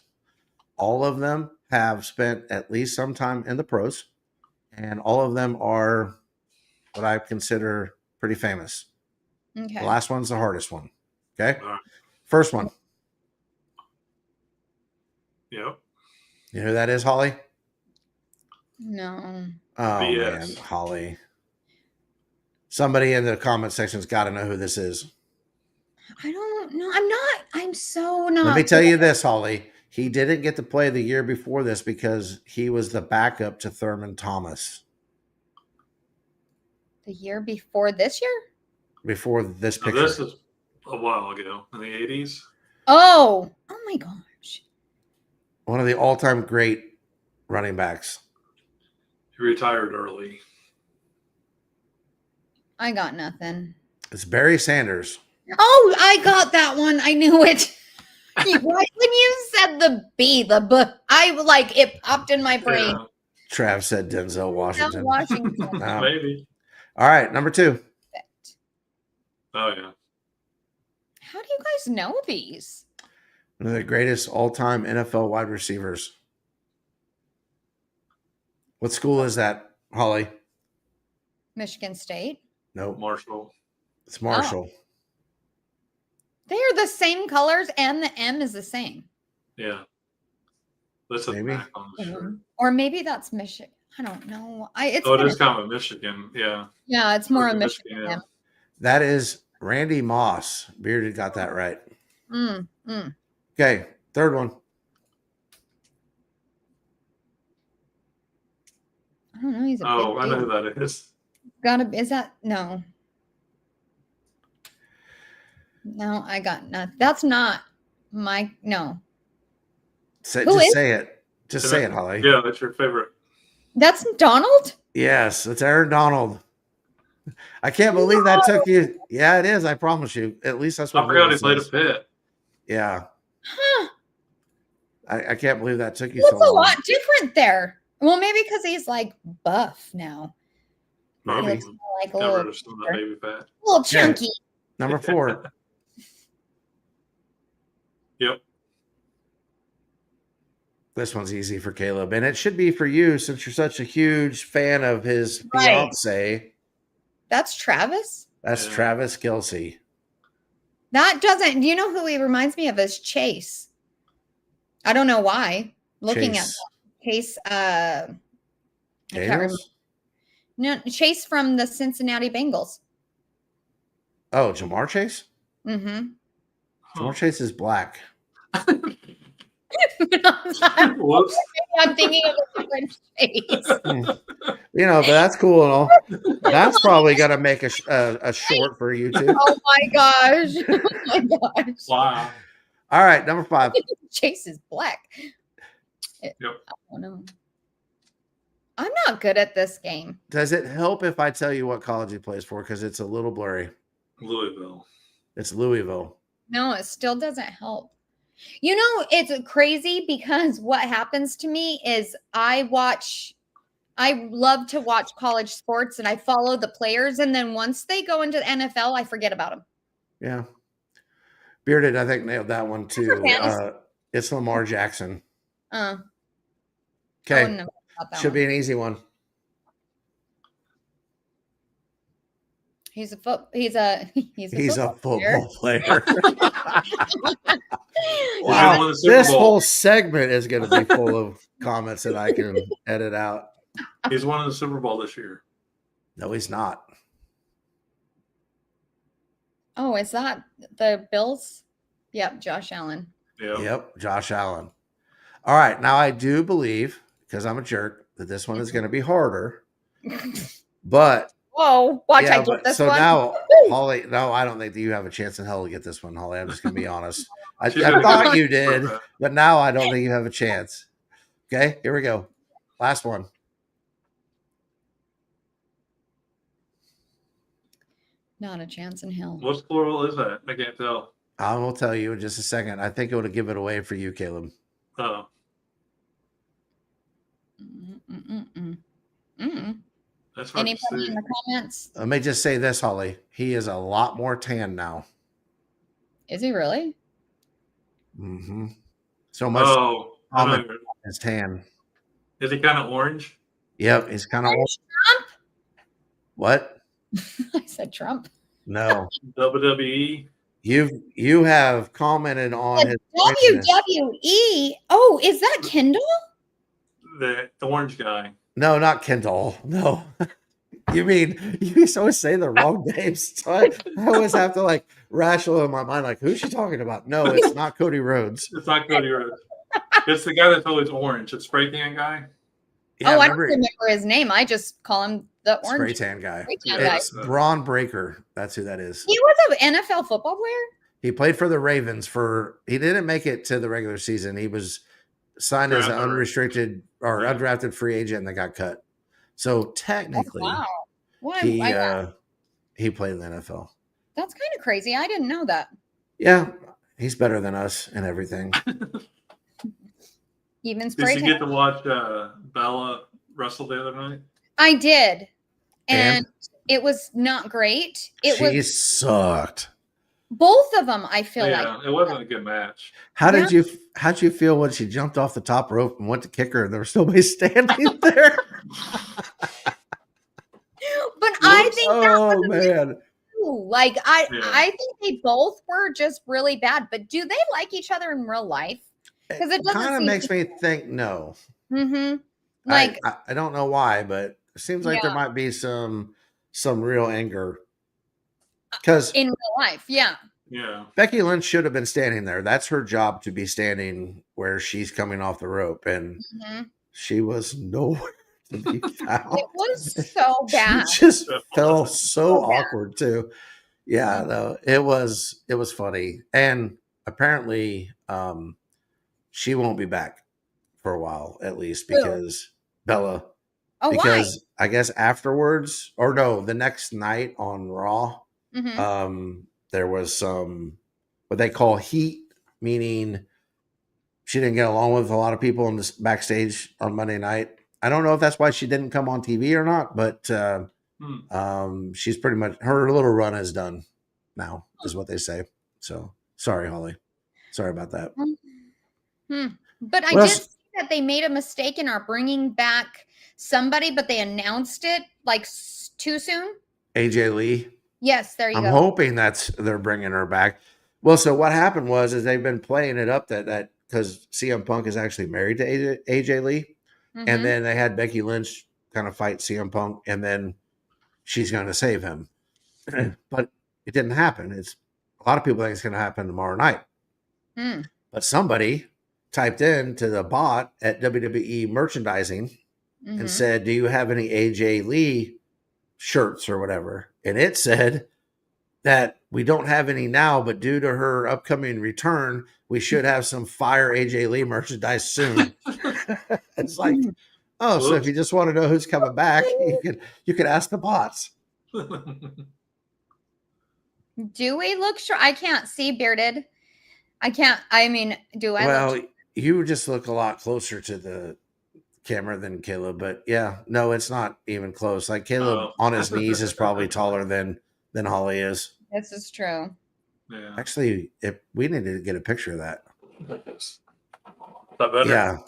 Speaker 2: All of them have spent at least some time in the pros, and all of them are what I consider pretty famous.
Speaker 4: Okay.
Speaker 2: The last one's the hardest one. Okay.
Speaker 3: All right.
Speaker 2: First one.
Speaker 3: Yep.
Speaker 2: You know who that is, Holly?
Speaker 4: No.
Speaker 2: Oh,
Speaker 3: BS.
Speaker 2: man, Holly. Somebody in the comment section's got to know who this is.
Speaker 4: I don't know. I'm so not.
Speaker 2: Let me tell you this, Holly. He didn't get to play the year before this because he was the backup to Thurman Thomas.
Speaker 4: The year before this year?
Speaker 2: Before this picture.
Speaker 3: This is a while ago in the 80s.
Speaker 4: Oh my gosh.
Speaker 2: One of the all-time great running backs.
Speaker 3: He retired early.
Speaker 4: I got nothing.
Speaker 2: It's Barry Sanders.
Speaker 4: Oh, I got that one. I knew it. When you said the B, I like it popped in my brain.
Speaker 3: Yeah.
Speaker 2: Trav said Denzel Washington.
Speaker 3: No. Maybe.
Speaker 2: All right, number 2.
Speaker 3: Oh, yeah.
Speaker 4: How do you guys know these?
Speaker 2: One of the greatest all-time NFL wide receivers. What school is that, Holly?
Speaker 4: Michigan State.
Speaker 2: Nope.
Speaker 3: Marshall.
Speaker 2: It's Marshall.
Speaker 4: Oh. They are the same colors and the M is the same.
Speaker 3: Yeah. This is back on the shirt.
Speaker 4: Or maybe that's Michigan. I don't know.
Speaker 3: It is kind of a Michigan. Yeah.
Speaker 4: Yeah, it's more a Michigan.
Speaker 3: Yeah.
Speaker 2: That is Randy Moss. Bearded got that right. Okay, third one.
Speaker 4: I don't know. He's a
Speaker 3: I know who that is.
Speaker 4: Is that no? No, I got nothing. That's not my no.
Speaker 2: Say it. Just say it, Holly.
Speaker 3: Yeah, that's your favorite.
Speaker 4: That's Donald?
Speaker 2: Yes, it's Aaron Donald. I can't believe that took you. Yeah, it is. I promise you. At least that's what
Speaker 3: I forgot he played a Pitt.
Speaker 2: Yeah.
Speaker 4: Huh.
Speaker 2: I can't believe that took you
Speaker 4: so
Speaker 2: long.
Speaker 4: It's a lot different there. Well, maybe because he's like buff now.
Speaker 3: Maybe.
Speaker 4: Like a little chunky.
Speaker 2: Yeah. Number 4.
Speaker 3: Yep.
Speaker 2: This one's easy for Caleb, and it should be for you since you're such a huge fan of his
Speaker 4: Right.
Speaker 2: fiance.
Speaker 4: That's Travis?
Speaker 2: That's Travis Kelce.
Speaker 4: That doesn't, you know who he reminds me of is Chase. I don't know why. Looking at Chase, I can't remember. No, Chase from the Cincinnati Bengals.
Speaker 2: Oh, Jamar Chase?
Speaker 4: Mm-hmm.
Speaker 2: Jamar Chase is black.
Speaker 3: Whoops.
Speaker 4: I'm thinking of a different Chase.
Speaker 2: You know, but that's cool and all. That's probably going to make a short for YouTube.
Speaker 4: Oh my gosh. Oh my gosh.
Speaker 3: Wow.
Speaker 2: All right, number 5.
Speaker 4: Chase is black.
Speaker 3: Yep.
Speaker 4: I don't know. I'm not good at this game.
Speaker 2: Does it help if I tell you what college he plays for? Because it's a little blurry.
Speaker 3: Louisville.
Speaker 2: It's Louisville.
Speaker 4: No, it still doesn't help. You know, it's crazy because what happens to me is I love to watch college sports and I follow the players. And then once they go into the NFL, I forget about them.
Speaker 2: Yeah. Bearded, I think, nailed that one too. It's Lamar Jackson. Okay. Should be an easy one.
Speaker 4: He's a football
Speaker 2: player.
Speaker 3: Wow.
Speaker 2: Wow. This whole segment is going to be full of comments that I can edit out.
Speaker 3: He's won the Super Bowl this year.
Speaker 2: No, he's not.
Speaker 4: Oh, is that the Bills? Yep, Josh Allen.
Speaker 2: Yep, Josh Allen. All right. Now, I do believe, because I'm a jerk, that this one is going to be harder. But
Speaker 4: whoa, watch I get this one.
Speaker 2: So now, Holly, no, I don't think that you have a chance in hell to get this one, Holly. I'm just going to be honest. I thought you did, but now I don't think you have a chance. Okay, here we go. Last one.
Speaker 4: Not a chance in hell.
Speaker 3: What's plural is that? I can't tell.
Speaker 2: I will tell you in just a second. I think it would give it away for you, Caleb.
Speaker 3: Oh. That's hard
Speaker 4: Anybody
Speaker 3: to see.
Speaker 4: in the comments?
Speaker 2: Let me just say this, Holly. He is a lot more tan now.
Speaker 4: Is he really?
Speaker 2: Mm-hmm. So much.
Speaker 3: Oh,
Speaker 2: his tan.
Speaker 3: Is he kind of orange?
Speaker 2: Yep, he's kind of orange.
Speaker 4: Trump?
Speaker 2: What?
Speaker 4: I said Trump.
Speaker 2: No.
Speaker 3: WWE.
Speaker 2: You have commented on his
Speaker 4: WWE. Oh, is that Kendall?
Speaker 3: The orange guy.
Speaker 2: No, not Kendall. No. You mean you always say the wrong names. So I always have to like rational in my mind, like, who's she talking about? No, it's not Cody Rhodes.
Speaker 3: It's not Cody Rhodes. It's the guy that's always orange. The spray tan guy.
Speaker 2: Yeah,
Speaker 4: I don't remember his name. I just call him the orange
Speaker 2: spray tan guy.
Speaker 4: It's
Speaker 2: Braun Breaker. That's who that is.
Speaker 4: He was an NFL football player?
Speaker 2: He played for the Ravens he didn't make it to the regular season. He was signed as an unrestricted or undrafted free agent that got cut. So technically, he played in the NFL.
Speaker 4: That's kind of crazy. I didn't know that.
Speaker 2: Yeah, he's better than us and everything.
Speaker 4: Even spray
Speaker 3: Did you get to watch Bella wrestle the other night?
Speaker 4: I did, and it was not great. She
Speaker 2: sucked.
Speaker 4: Both of them, I feel like.
Speaker 3: It wasn't a good match.
Speaker 2: How'd you feel when she jumped off the top rope and went to kick her and there was nobody standing there?
Speaker 4: But I think
Speaker 2: man.
Speaker 4: Like I think they both were just really bad. But do they like each other in real life? Because it
Speaker 2: kind of makes me think no.
Speaker 4: Mm-hmm.
Speaker 2: Like I don't know why, but it seems like there might be some real anger. Because
Speaker 4: in real life, yeah.
Speaker 2: Becky Lynch should have been standing there. That's her job, to be standing where she's coming off the rope, and she was nowhere to be found.
Speaker 4: It was so bad.
Speaker 2: She just felt so awkward too. Yeah, though it was funny, and apparently, she won't be back for a while at least because Bella.
Speaker 4: Oh,
Speaker 2: because
Speaker 4: why?
Speaker 2: I guess afterwards, or no, the next night on Raw. There was some what they call heat, meaning she didn't get along with a lot of people in this backstage on Monday night. I don't know if that's why she didn't come on TV or not, but she's pretty much, her little run is done now, is what they say. So sorry, Holly. Sorry about that.
Speaker 4: But I did see that they made a mistake and are bringing back somebody, but they announced it like too soon?
Speaker 2: AJ Lee.
Speaker 4: Yes, there you
Speaker 2: I'm
Speaker 4: go.
Speaker 2: hoping they're bringing her back. Well, so what happened is they've been playing it up that because CM Punk is actually married to AJ Lee, and then they had Becky Lynch kind of fight CM Punk, and then she's going to save him, but it didn't happen. It's a lot of people think it's going to happen tomorrow night, but somebody typed in to the bot at WWE merchandising and said, "Do you have any AJ Lee shirts or whatever?" And it said that we don't have any now, but due to her upcoming return, we should have some fire AJ Lee merchandise soon. It's like, oh, so if you just want to know who's coming back, you could ask the bots.
Speaker 4: Do we look sure? I can't see bearded. I can't. I mean, do I?
Speaker 2: Well, you just look a lot closer to the camera than Caleb, but yeah, no, it's not even close. Like Caleb on his knees is probably taller than Holly is.
Speaker 4: This is true.
Speaker 3: Yeah.
Speaker 2: Actually, we need to get a picture of that.
Speaker 3: Is that better?
Speaker 2: Yeah.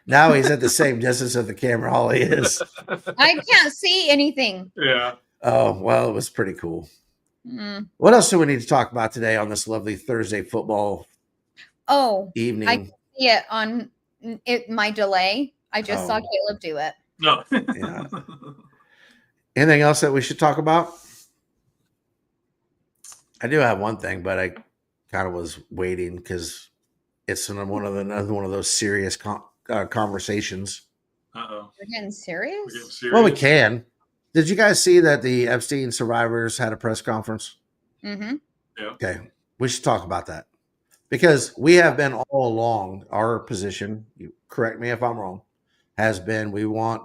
Speaker 2: Now he's at the same distance of the camera Holly is.
Speaker 4: I can't see anything.
Speaker 3: Yeah.
Speaker 2: Oh, well, it was pretty cool. What else do we need to talk about today on this lovely Thursday football evening?
Speaker 4: I can see it on my delay. I just saw Caleb do it.
Speaker 3: No.
Speaker 2: Yeah. Anything else that we should talk about? I do have one thing, but I kind of was waiting because it's another one of those serious conversations.
Speaker 3: Uh-oh.
Speaker 4: We're getting serious?
Speaker 2: Well, we can. Did you guys see that the Epstein survivors had a press conference?
Speaker 3: Yeah.
Speaker 2: Okay. We should talk about that because we have been all along, our position, you correct me if I'm wrong, has been we want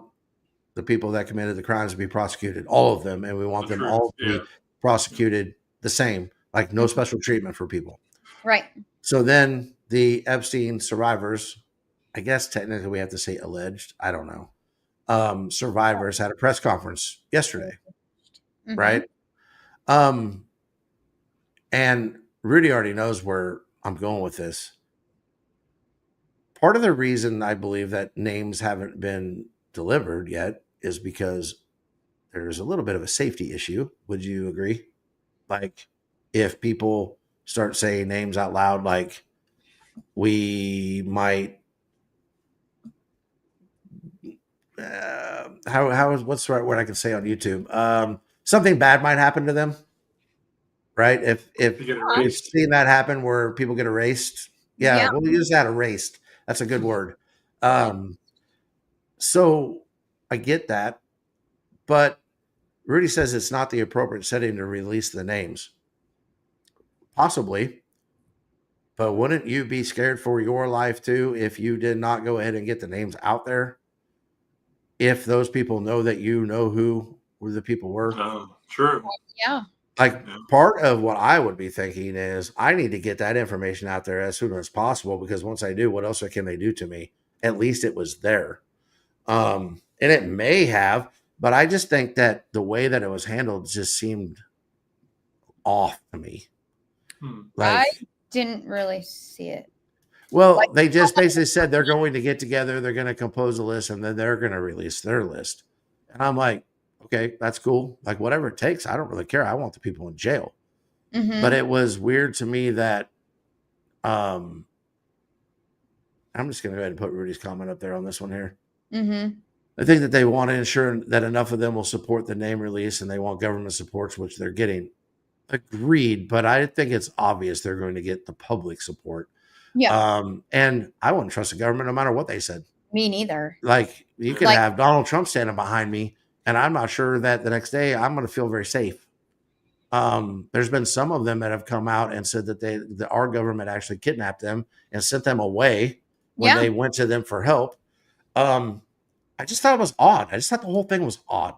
Speaker 2: the people that committed the crimes to be prosecuted, all of them, and we want them all to be prosecuted the same, like no special treatment for people.
Speaker 4: Right.
Speaker 2: So then the Epstein survivors, I guess technically we have to say alleged, I don't know, survivors had a press conference yesterday, right? And Rudy already knows where I'm going with this. Part of the reason I believe that names haven't been delivered yet is because there's a little bit of a safety issue. Would you agree? Like if people start saying names out loud, like we might, what's the right word I can say on YouTube? Something bad might happen to them, right? If we've seen that happen where people get erased. Yeah. We'll use that, erased. That's a good word. So I get that, but Rudy says it's not the appropriate setting to release the names. Possibly, but wouldn't you be scared for your life too if you did not go ahead and get the names out there? If those people know that you know who the people were?
Speaker 3: Sure.
Speaker 4: Yeah.
Speaker 2: Like part of what I would be thinking is I need to get that information out there as soon as possible because once I do, what else can they do to me? At least it was there. And it may have, but I just think that the way that it was handled just seemed off to me.
Speaker 4: I didn't really see it.
Speaker 2: Well, they just basically said they're going to get together, they're going to compose a list, and then they're going to release their list. And I'm like, okay, that's cool. Like whatever it takes. I don't really care. I want the people in jail. But it was weird to me that I'm just going to go ahead and put Rudy's comment up there on this one here. I think that they want to ensure that enough of them will support the name release and they want government supports, which they're getting. Agreed, but I think it's obvious they're going to get the public support.
Speaker 4: Yeah.
Speaker 2: And I wouldn't trust the government no matter what they said.
Speaker 4: Me neither.
Speaker 2: Like you could have Donald Trump standing behind me, and I'm not sure that the next day I'm going to feel very safe. There's been some of them that have come out and said that our government actually kidnapped them and sent them away when they went to them for help. I just thought it was odd. I just thought the whole thing was odd.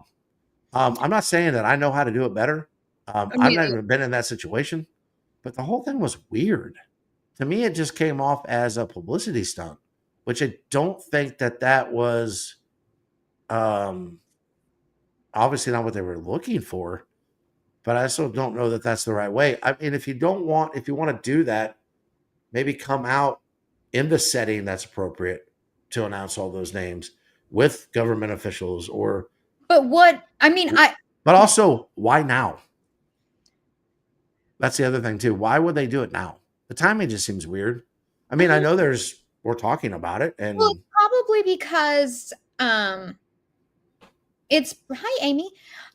Speaker 2: I'm not saying that I know how to do it better. I've not even been in that situation, but the whole thing was weird. To me, it just came off as a publicity stunt, which I don't think that was obviously not what they were looking for, but I also don't know that that's the right way. I mean, if you want to do that, maybe come out in the setting that's appropriate to announce all those names with government officials
Speaker 4: But
Speaker 2: but also why now? That's the other thing too. Why would they do it now? The timing just seems weird. I mean, I know we're talking about it, and
Speaker 4: well, probably because it's hi Amy.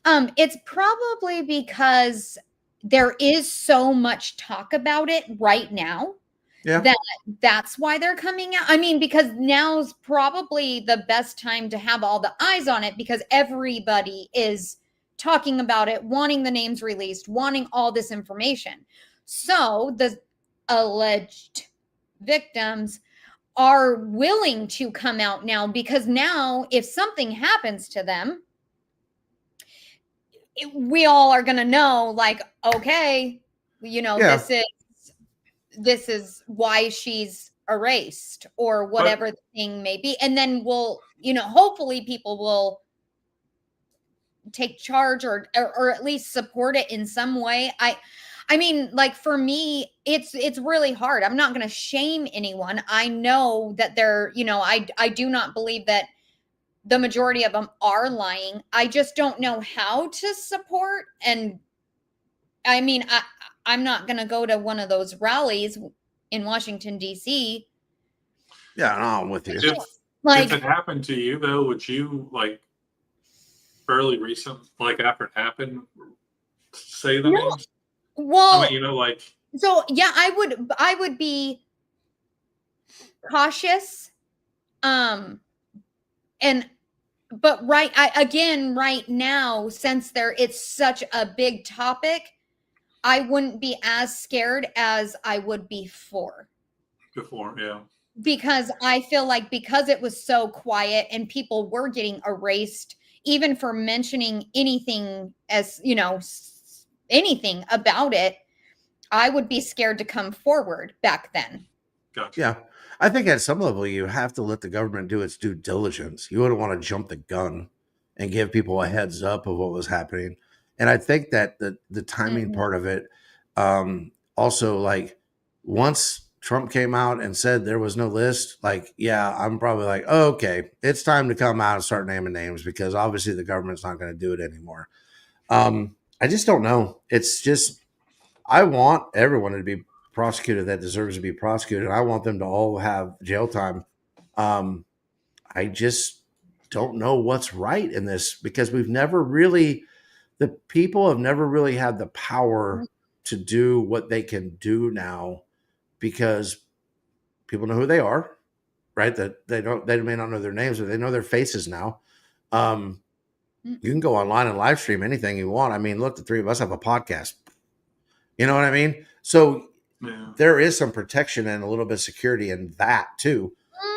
Speaker 4: It's probably because there is so much talk about it right now.
Speaker 2: yeah,
Speaker 4: That's why they're coming out. I mean, because now's probably the best time to have all the eyes on it because everybody is talking about it, wanting the names released, wanting all this information. So the alleged victims are willing to come out now because now if something happens to them, we all are going to know like, okay,
Speaker 2: yeah.
Speaker 4: this is why she's erased or whatever the thing may be. And then we'll, hopefully people will take charge or at least support it in some way. I mean, like for me, it's really hard. I'm not going to shame anyone. I know that I do not believe that the majority of them are lying. I just don't know how to support. And I mean, I'm not going to go to one of those rallies in Washington, D.C.
Speaker 2: Yeah, no, I'm with you.
Speaker 3: If it happened to you, though, would you, like, fairly recent, like, after it happened, say the names?
Speaker 4: Well,
Speaker 3: I mean,
Speaker 4: so, yeah, I would be cautious. But right now, since it's such a big topic, I wouldn't be as scared as I would before,
Speaker 3: yeah.
Speaker 4: Because I feel like because it was so quiet and people were getting erased, even for mentioning anything anything about it, I would be scared to come forward back then.
Speaker 3: Gotcha.
Speaker 2: Yeah. I think at some level you have to let the government do its due diligence. You wouldn't want to jump the gun and give people a heads up of what was happening. And I think that the timing part of it, also, like, once Trump came out and said there was no list, like, yeah, I'm probably like, oh, okay, it's time to come out and start naming names because obviously the government's not going to do it anymore. I just don't know. It's just, I want everyone to be prosecuted that deserves to be prosecuted. I want them to all have jail time. I just don't know what's right in this because the people have never really had the power to do what they can do now because people know who they are, right? That they may not know their names, but they know their faces now. You can go online and live stream anything you want. I mean, look, the three of us have a podcast. You know what I mean? So there is some protection and a little bit of security in that too.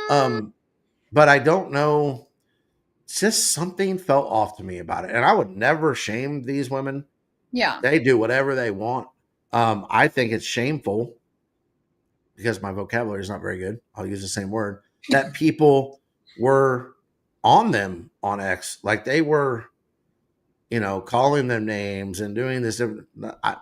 Speaker 2: But I don't know. Just something felt off to me about it. And I would never shame these women.
Speaker 4: Yeah.
Speaker 2: They do whatever they want. I think it's shameful because my vocabulary is not very good. I'll use the same word that people were on them on X. Like they were, calling them names and doing this.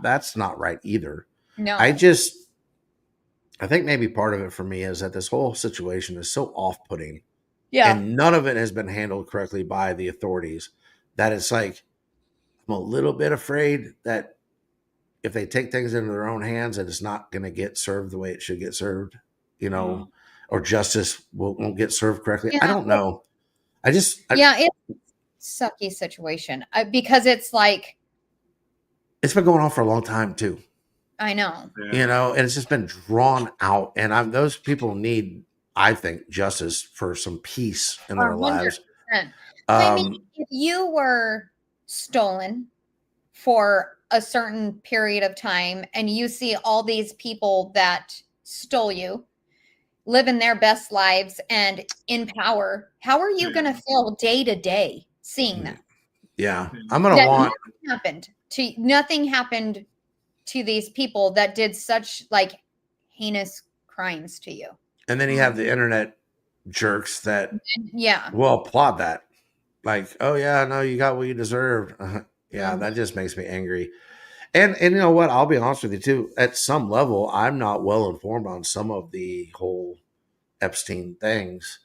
Speaker 2: That's not right either.
Speaker 4: No.
Speaker 2: I think maybe part of it for me is that this whole situation is so off-putting.
Speaker 4: Yeah.
Speaker 2: And none of it has been handled correctly by the authorities that it's like, I'm a little bit afraid that if they take things into their own hands, that it's not going to get served the way it should get served, or justice won't get served correctly. Yeah. I don't know. It's a
Speaker 4: sucky situation because it's like,
Speaker 2: it's been going on for a long time too.
Speaker 4: I know,
Speaker 2: and it's just been drawn out and those people need, I think, justice for some peace in their 100%. Lives.
Speaker 4: I mean, if you were stolen for a certain period of time and you see all these people that stole you living their best lives and in power, how are you going to feel day to day seeing that?
Speaker 2: Yeah, I'm going to want.
Speaker 4: Nothing happened to these people that did such like heinous crimes to you.
Speaker 2: And then you have the internet jerks that
Speaker 4: will
Speaker 2: applaud that. Like, oh yeah, no, you got what you deserved. That just makes me angry. And you know what? I'll be honest with you too. At some level, I'm not well informed on some of the whole Epstein things.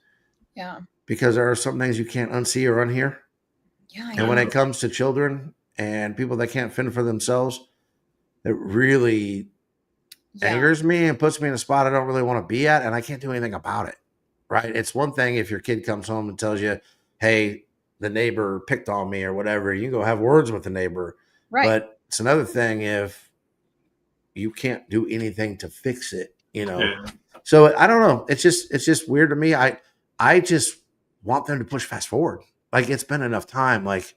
Speaker 4: Yeah.
Speaker 2: Because there are some things you can't unsee or unhear.
Speaker 4: Yeah.
Speaker 2: And when it comes to children and people that can't fend for themselves, it really angers me and puts me in a spot I don't really want to be at, and I can't do anything about it. Right? It's one thing if your kid comes home and tells you, "Hey, the neighbor picked on me" or whatever. You can go have words with the neighbor.
Speaker 4: Right.
Speaker 2: But it's another thing if you can't do anything to fix it,
Speaker 3: Yeah.
Speaker 2: So I don't know. It's just weird to me. I just want them to push fast forward. Like, it's been enough time. Like,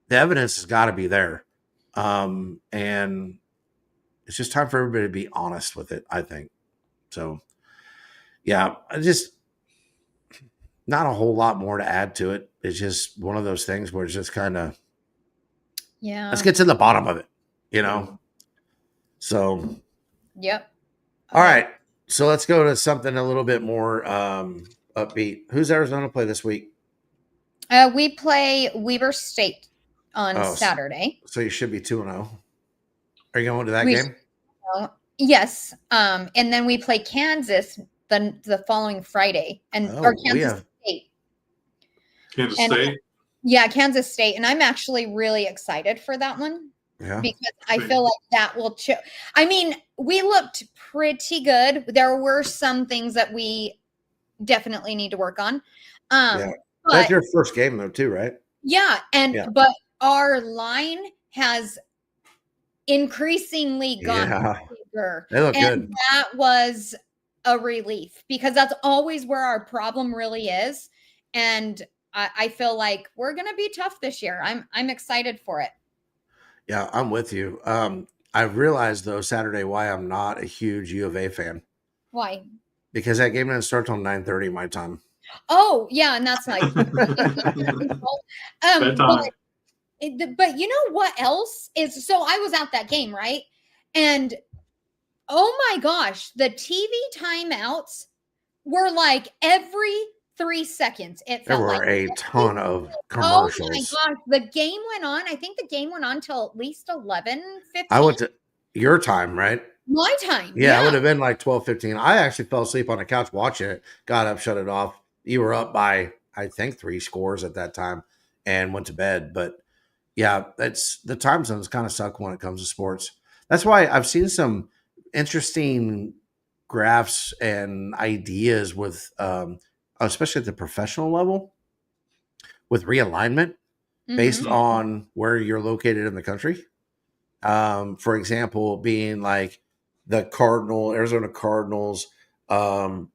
Speaker 2: the evidence has got to be there. And it's just time for everybody to be honest with it, I think. So yeah, I just not a whole lot more to add to it. It's just one of those things where it's just kind of, let's get to the bottom of it, So
Speaker 4: Yep.
Speaker 2: All right. So let's go to something a little bit more upbeat. Who's Arizona play this week?
Speaker 4: We play Weber State on Saturday.
Speaker 2: So you should be 2-0. Are you going to that game?
Speaker 4: Yes. And then we play Kansas the following Friday, or Kansas State.
Speaker 3: Kansas State?
Speaker 4: Yeah, Kansas State. And I'm actually really excited for that one.
Speaker 2: Yeah.
Speaker 4: Because I feel like that will I mean, we looked pretty good. There were some things that we definitely need to work on.
Speaker 2: But that's your first game though, too, right?
Speaker 4: Yeah. But our line has increasingly gone bigger.
Speaker 2: They look good.
Speaker 4: That was a relief because that's always where our problem really is. And I feel like we're gonna be tough this year. I'm excited for it.
Speaker 2: Yeah, I'm with you. I realized though Saturday why I'm not a huge U of A fan.
Speaker 4: Why?
Speaker 2: Because that game didn't start till 9:30 my time.
Speaker 4: Oh yeah, and that's nice. But you know what else is? So I was at that game, right? And oh my gosh, the TV timeouts were like every 3 seconds. It felt
Speaker 2: there were a ton of commercials.
Speaker 4: Oh my gosh, the game went on. I think the game went on till at least 11:15.
Speaker 2: I went to your time, right?
Speaker 4: My time.
Speaker 2: Yeah, it would have been like 12:15. I actually fell asleep on the couch watching it, got up, shut it off. You were up by, I think, 3 scores at that time and went to bed. But yeah, that's the time zones kind of suck when it comes to sports. That's why I've seen some interesting graphs and ideas with, especially at the professional level, with realignment based on where you're located in the country. For example, being like the Arizona Cardinals, I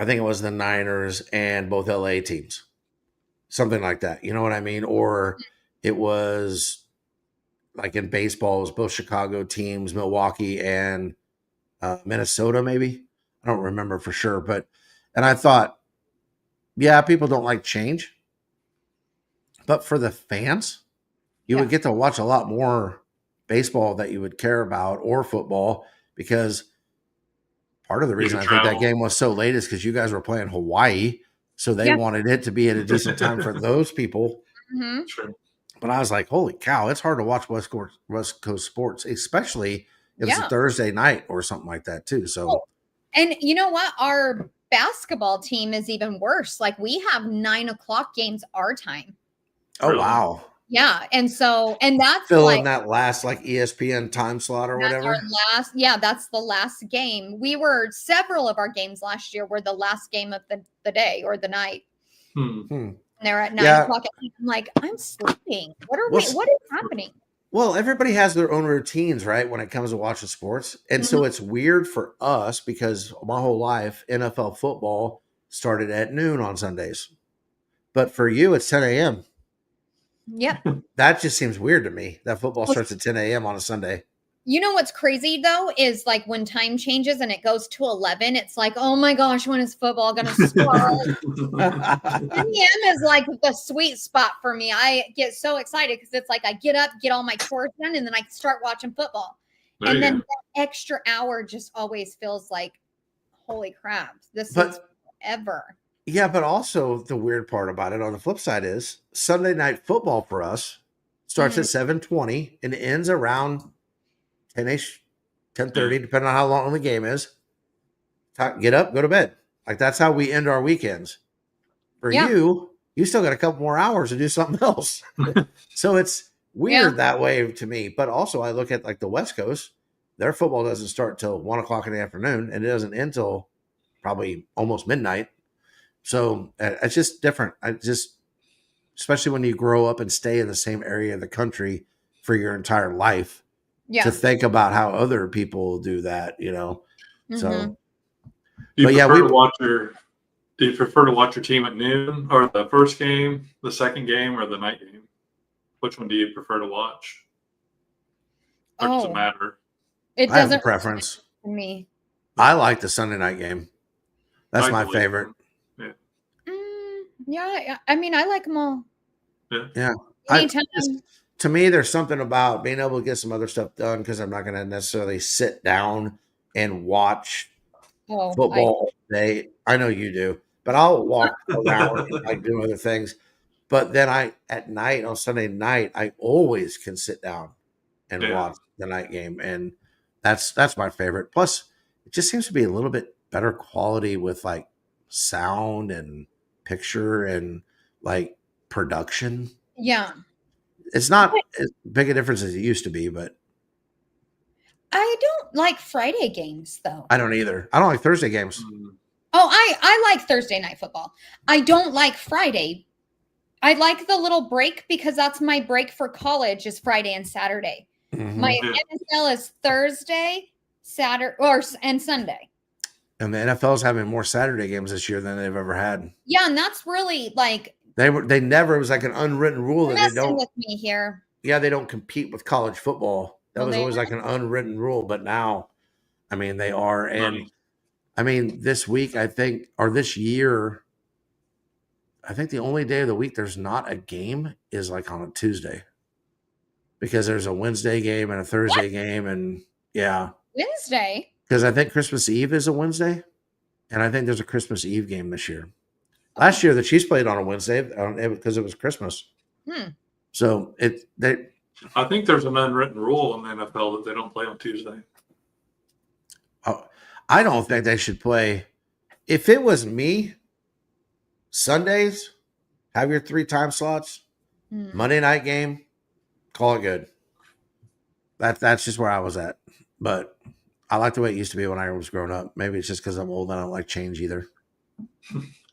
Speaker 2: think it was the Niners and both LA teams, something like that. You know what I mean? Or it was like in baseball, it was both Chicago teams, Milwaukee and Minnesota, maybe. I don't remember for sure. And I thought, yeah, people don't like change. But for the fans, you would get to watch a lot more baseball that you would care about or football, because part of the reason I think that game was so late is because you guys were playing Hawaii. So they wanted it to be at a decent time for those people.
Speaker 3: Sure.
Speaker 2: But I was like, holy cow, it's hard to watch West Coast sports, especially if it's a Thursday night or something like that too. So,
Speaker 4: and you know what? Our basketball team is even worse. Like we have 9 o'clock games our time.
Speaker 2: Oh, wow.
Speaker 4: Yeah. And that's
Speaker 2: fill in that last like ESPN time slot or whatever.
Speaker 4: That's the last game. Several of our games last year were the last game of the day or the night. And they're at 9 o'clock. I'm like, I'm sleeping. What is happening?
Speaker 2: Well, everybody has their own routines, right? When it comes to watching sports. And so it's weird for us because my whole life, NFL football started at noon on Sundays. But for you, it's 10 a.m.
Speaker 4: Yep.
Speaker 2: That just seems weird to me. That football starts at 10 a.m. on a Sunday.
Speaker 4: You know what's crazy though is like when time changes and it goes to 11, it's like, oh my gosh, when is football going to start? 10 a.m. is like the sweet spot for me. I get so excited because it's like I get up, get all my chores done, and then I start watching football. And then that extra hour just always feels like, holy crap, this is forever.
Speaker 2: Yeah, but also the weird part about it on the flip side is Sunday night football for us starts at 7:20 and ends around 10-ish, 10:30, depending on how long the game is. Get up, go to bed. Like that's how we end our weekends. For you still got a couple more hours to do something else. So it's weird that way to me. But also I look at like the West Coast, their football doesn't start till 1:00 in the afternoon and it doesn't end till probably almost midnight. So it's just different. Especially when you grow up and stay in the same area of the country for your entire life, to think about how other people do that, you know. So,
Speaker 3: do you prefer to watch your team at noon, or the first game, the second game, or the night game? Which one do you prefer to watch? Or does it matter?
Speaker 4: It
Speaker 2: I have
Speaker 4: doesn't
Speaker 2: a preference.
Speaker 4: For me.
Speaker 2: I like the Sunday night game. That's my favorite.
Speaker 4: Yeah, I mean, I like them all.
Speaker 2: Yeah. To me, there's something about being able to get some other stuff done because I'm not going to necessarily sit down and watch football all day. I know you do, but I'll walk around and like do other things. But then at night, on Sunday night, I always can sit down and watch the night game. And that's my favorite. Plus, it just seems to be a little bit better quality with like sound and picture and like production.
Speaker 4: Yeah.
Speaker 2: It's not as big a difference as it used to be, but
Speaker 4: I don't like Friday games though.
Speaker 2: I don't either. I don't like Thursday games.
Speaker 4: Oh, I like Thursday night football. I don't like Friday. I like the little break because that's my break for college is Friday and Saturday. My NFL is Thursday, Saturday, and Sunday.
Speaker 2: And the NFL is having more Saturday games this year than they've ever had.
Speaker 4: Yeah, and that's really like
Speaker 2: it was like an unwritten rule that they don't
Speaker 4: with me here.
Speaker 2: Yeah, they don't compete with college football. That was always like an unwritten rule, but now, I mean, they are. And I mean, this week, I think, or this year, I think the only day of the week there's not a game is like on a Tuesday, because there's a Wednesday game and a Thursday game, and
Speaker 4: Wednesday.
Speaker 2: Because I think Christmas Eve is a Wednesday, and I think there's a Christmas Eve game this year. Last year, the Chiefs played on a Wednesday because it was Christmas. So
Speaker 3: I think there's an unwritten rule in the NFL that they don't play on Tuesday.
Speaker 2: I don't think they should play. If it was me, Sundays, have your 3 time slots, Monday night game, call it good. That's just where I was at. But I like the way it used to be when I was growing up. Maybe it's just because I'm old and I don't like change either.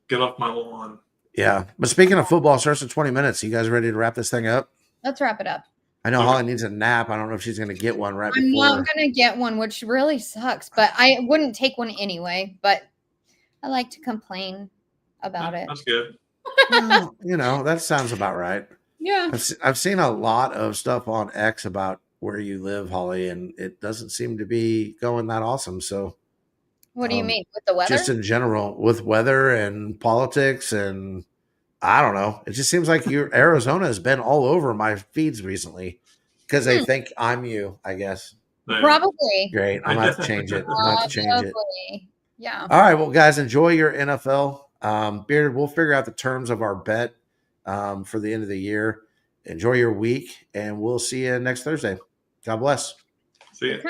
Speaker 3: Get off my lawn.
Speaker 2: Yeah. But speaking of football, it starts in 20 minutes. You guys ready to wrap this thing up?
Speaker 4: Let's wrap it up.
Speaker 2: I know Holly needs a nap. I don't know if she's going to get one before.
Speaker 4: I'm not going to get one, which really sucks. But I wouldn't take one anyway. But I like to complain about it.
Speaker 3: That's good.
Speaker 2: Well, that sounds about right.
Speaker 4: Yeah.
Speaker 2: I've seen a lot of stuff on X about where you live, Holly, and it doesn't seem to be going that awesome. So
Speaker 4: what do you mean with the weather?
Speaker 2: Just in general, with weather and politics, and I don't know. It just seems like Arizona has been all over my feeds recently because they think I'm you, I guess.
Speaker 4: Probably.
Speaker 2: Great. I'm going to have to change it.
Speaker 4: Yeah.
Speaker 2: All right. Well, guys, enjoy your NFL. Bearded, we'll figure out the terms of our bet for the end of the year. Enjoy your week, and we'll see you next Thursday. God bless.
Speaker 3: See you.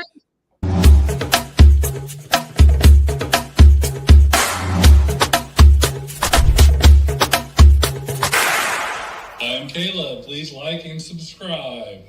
Speaker 5: I'm Caleb. Please like and subscribe.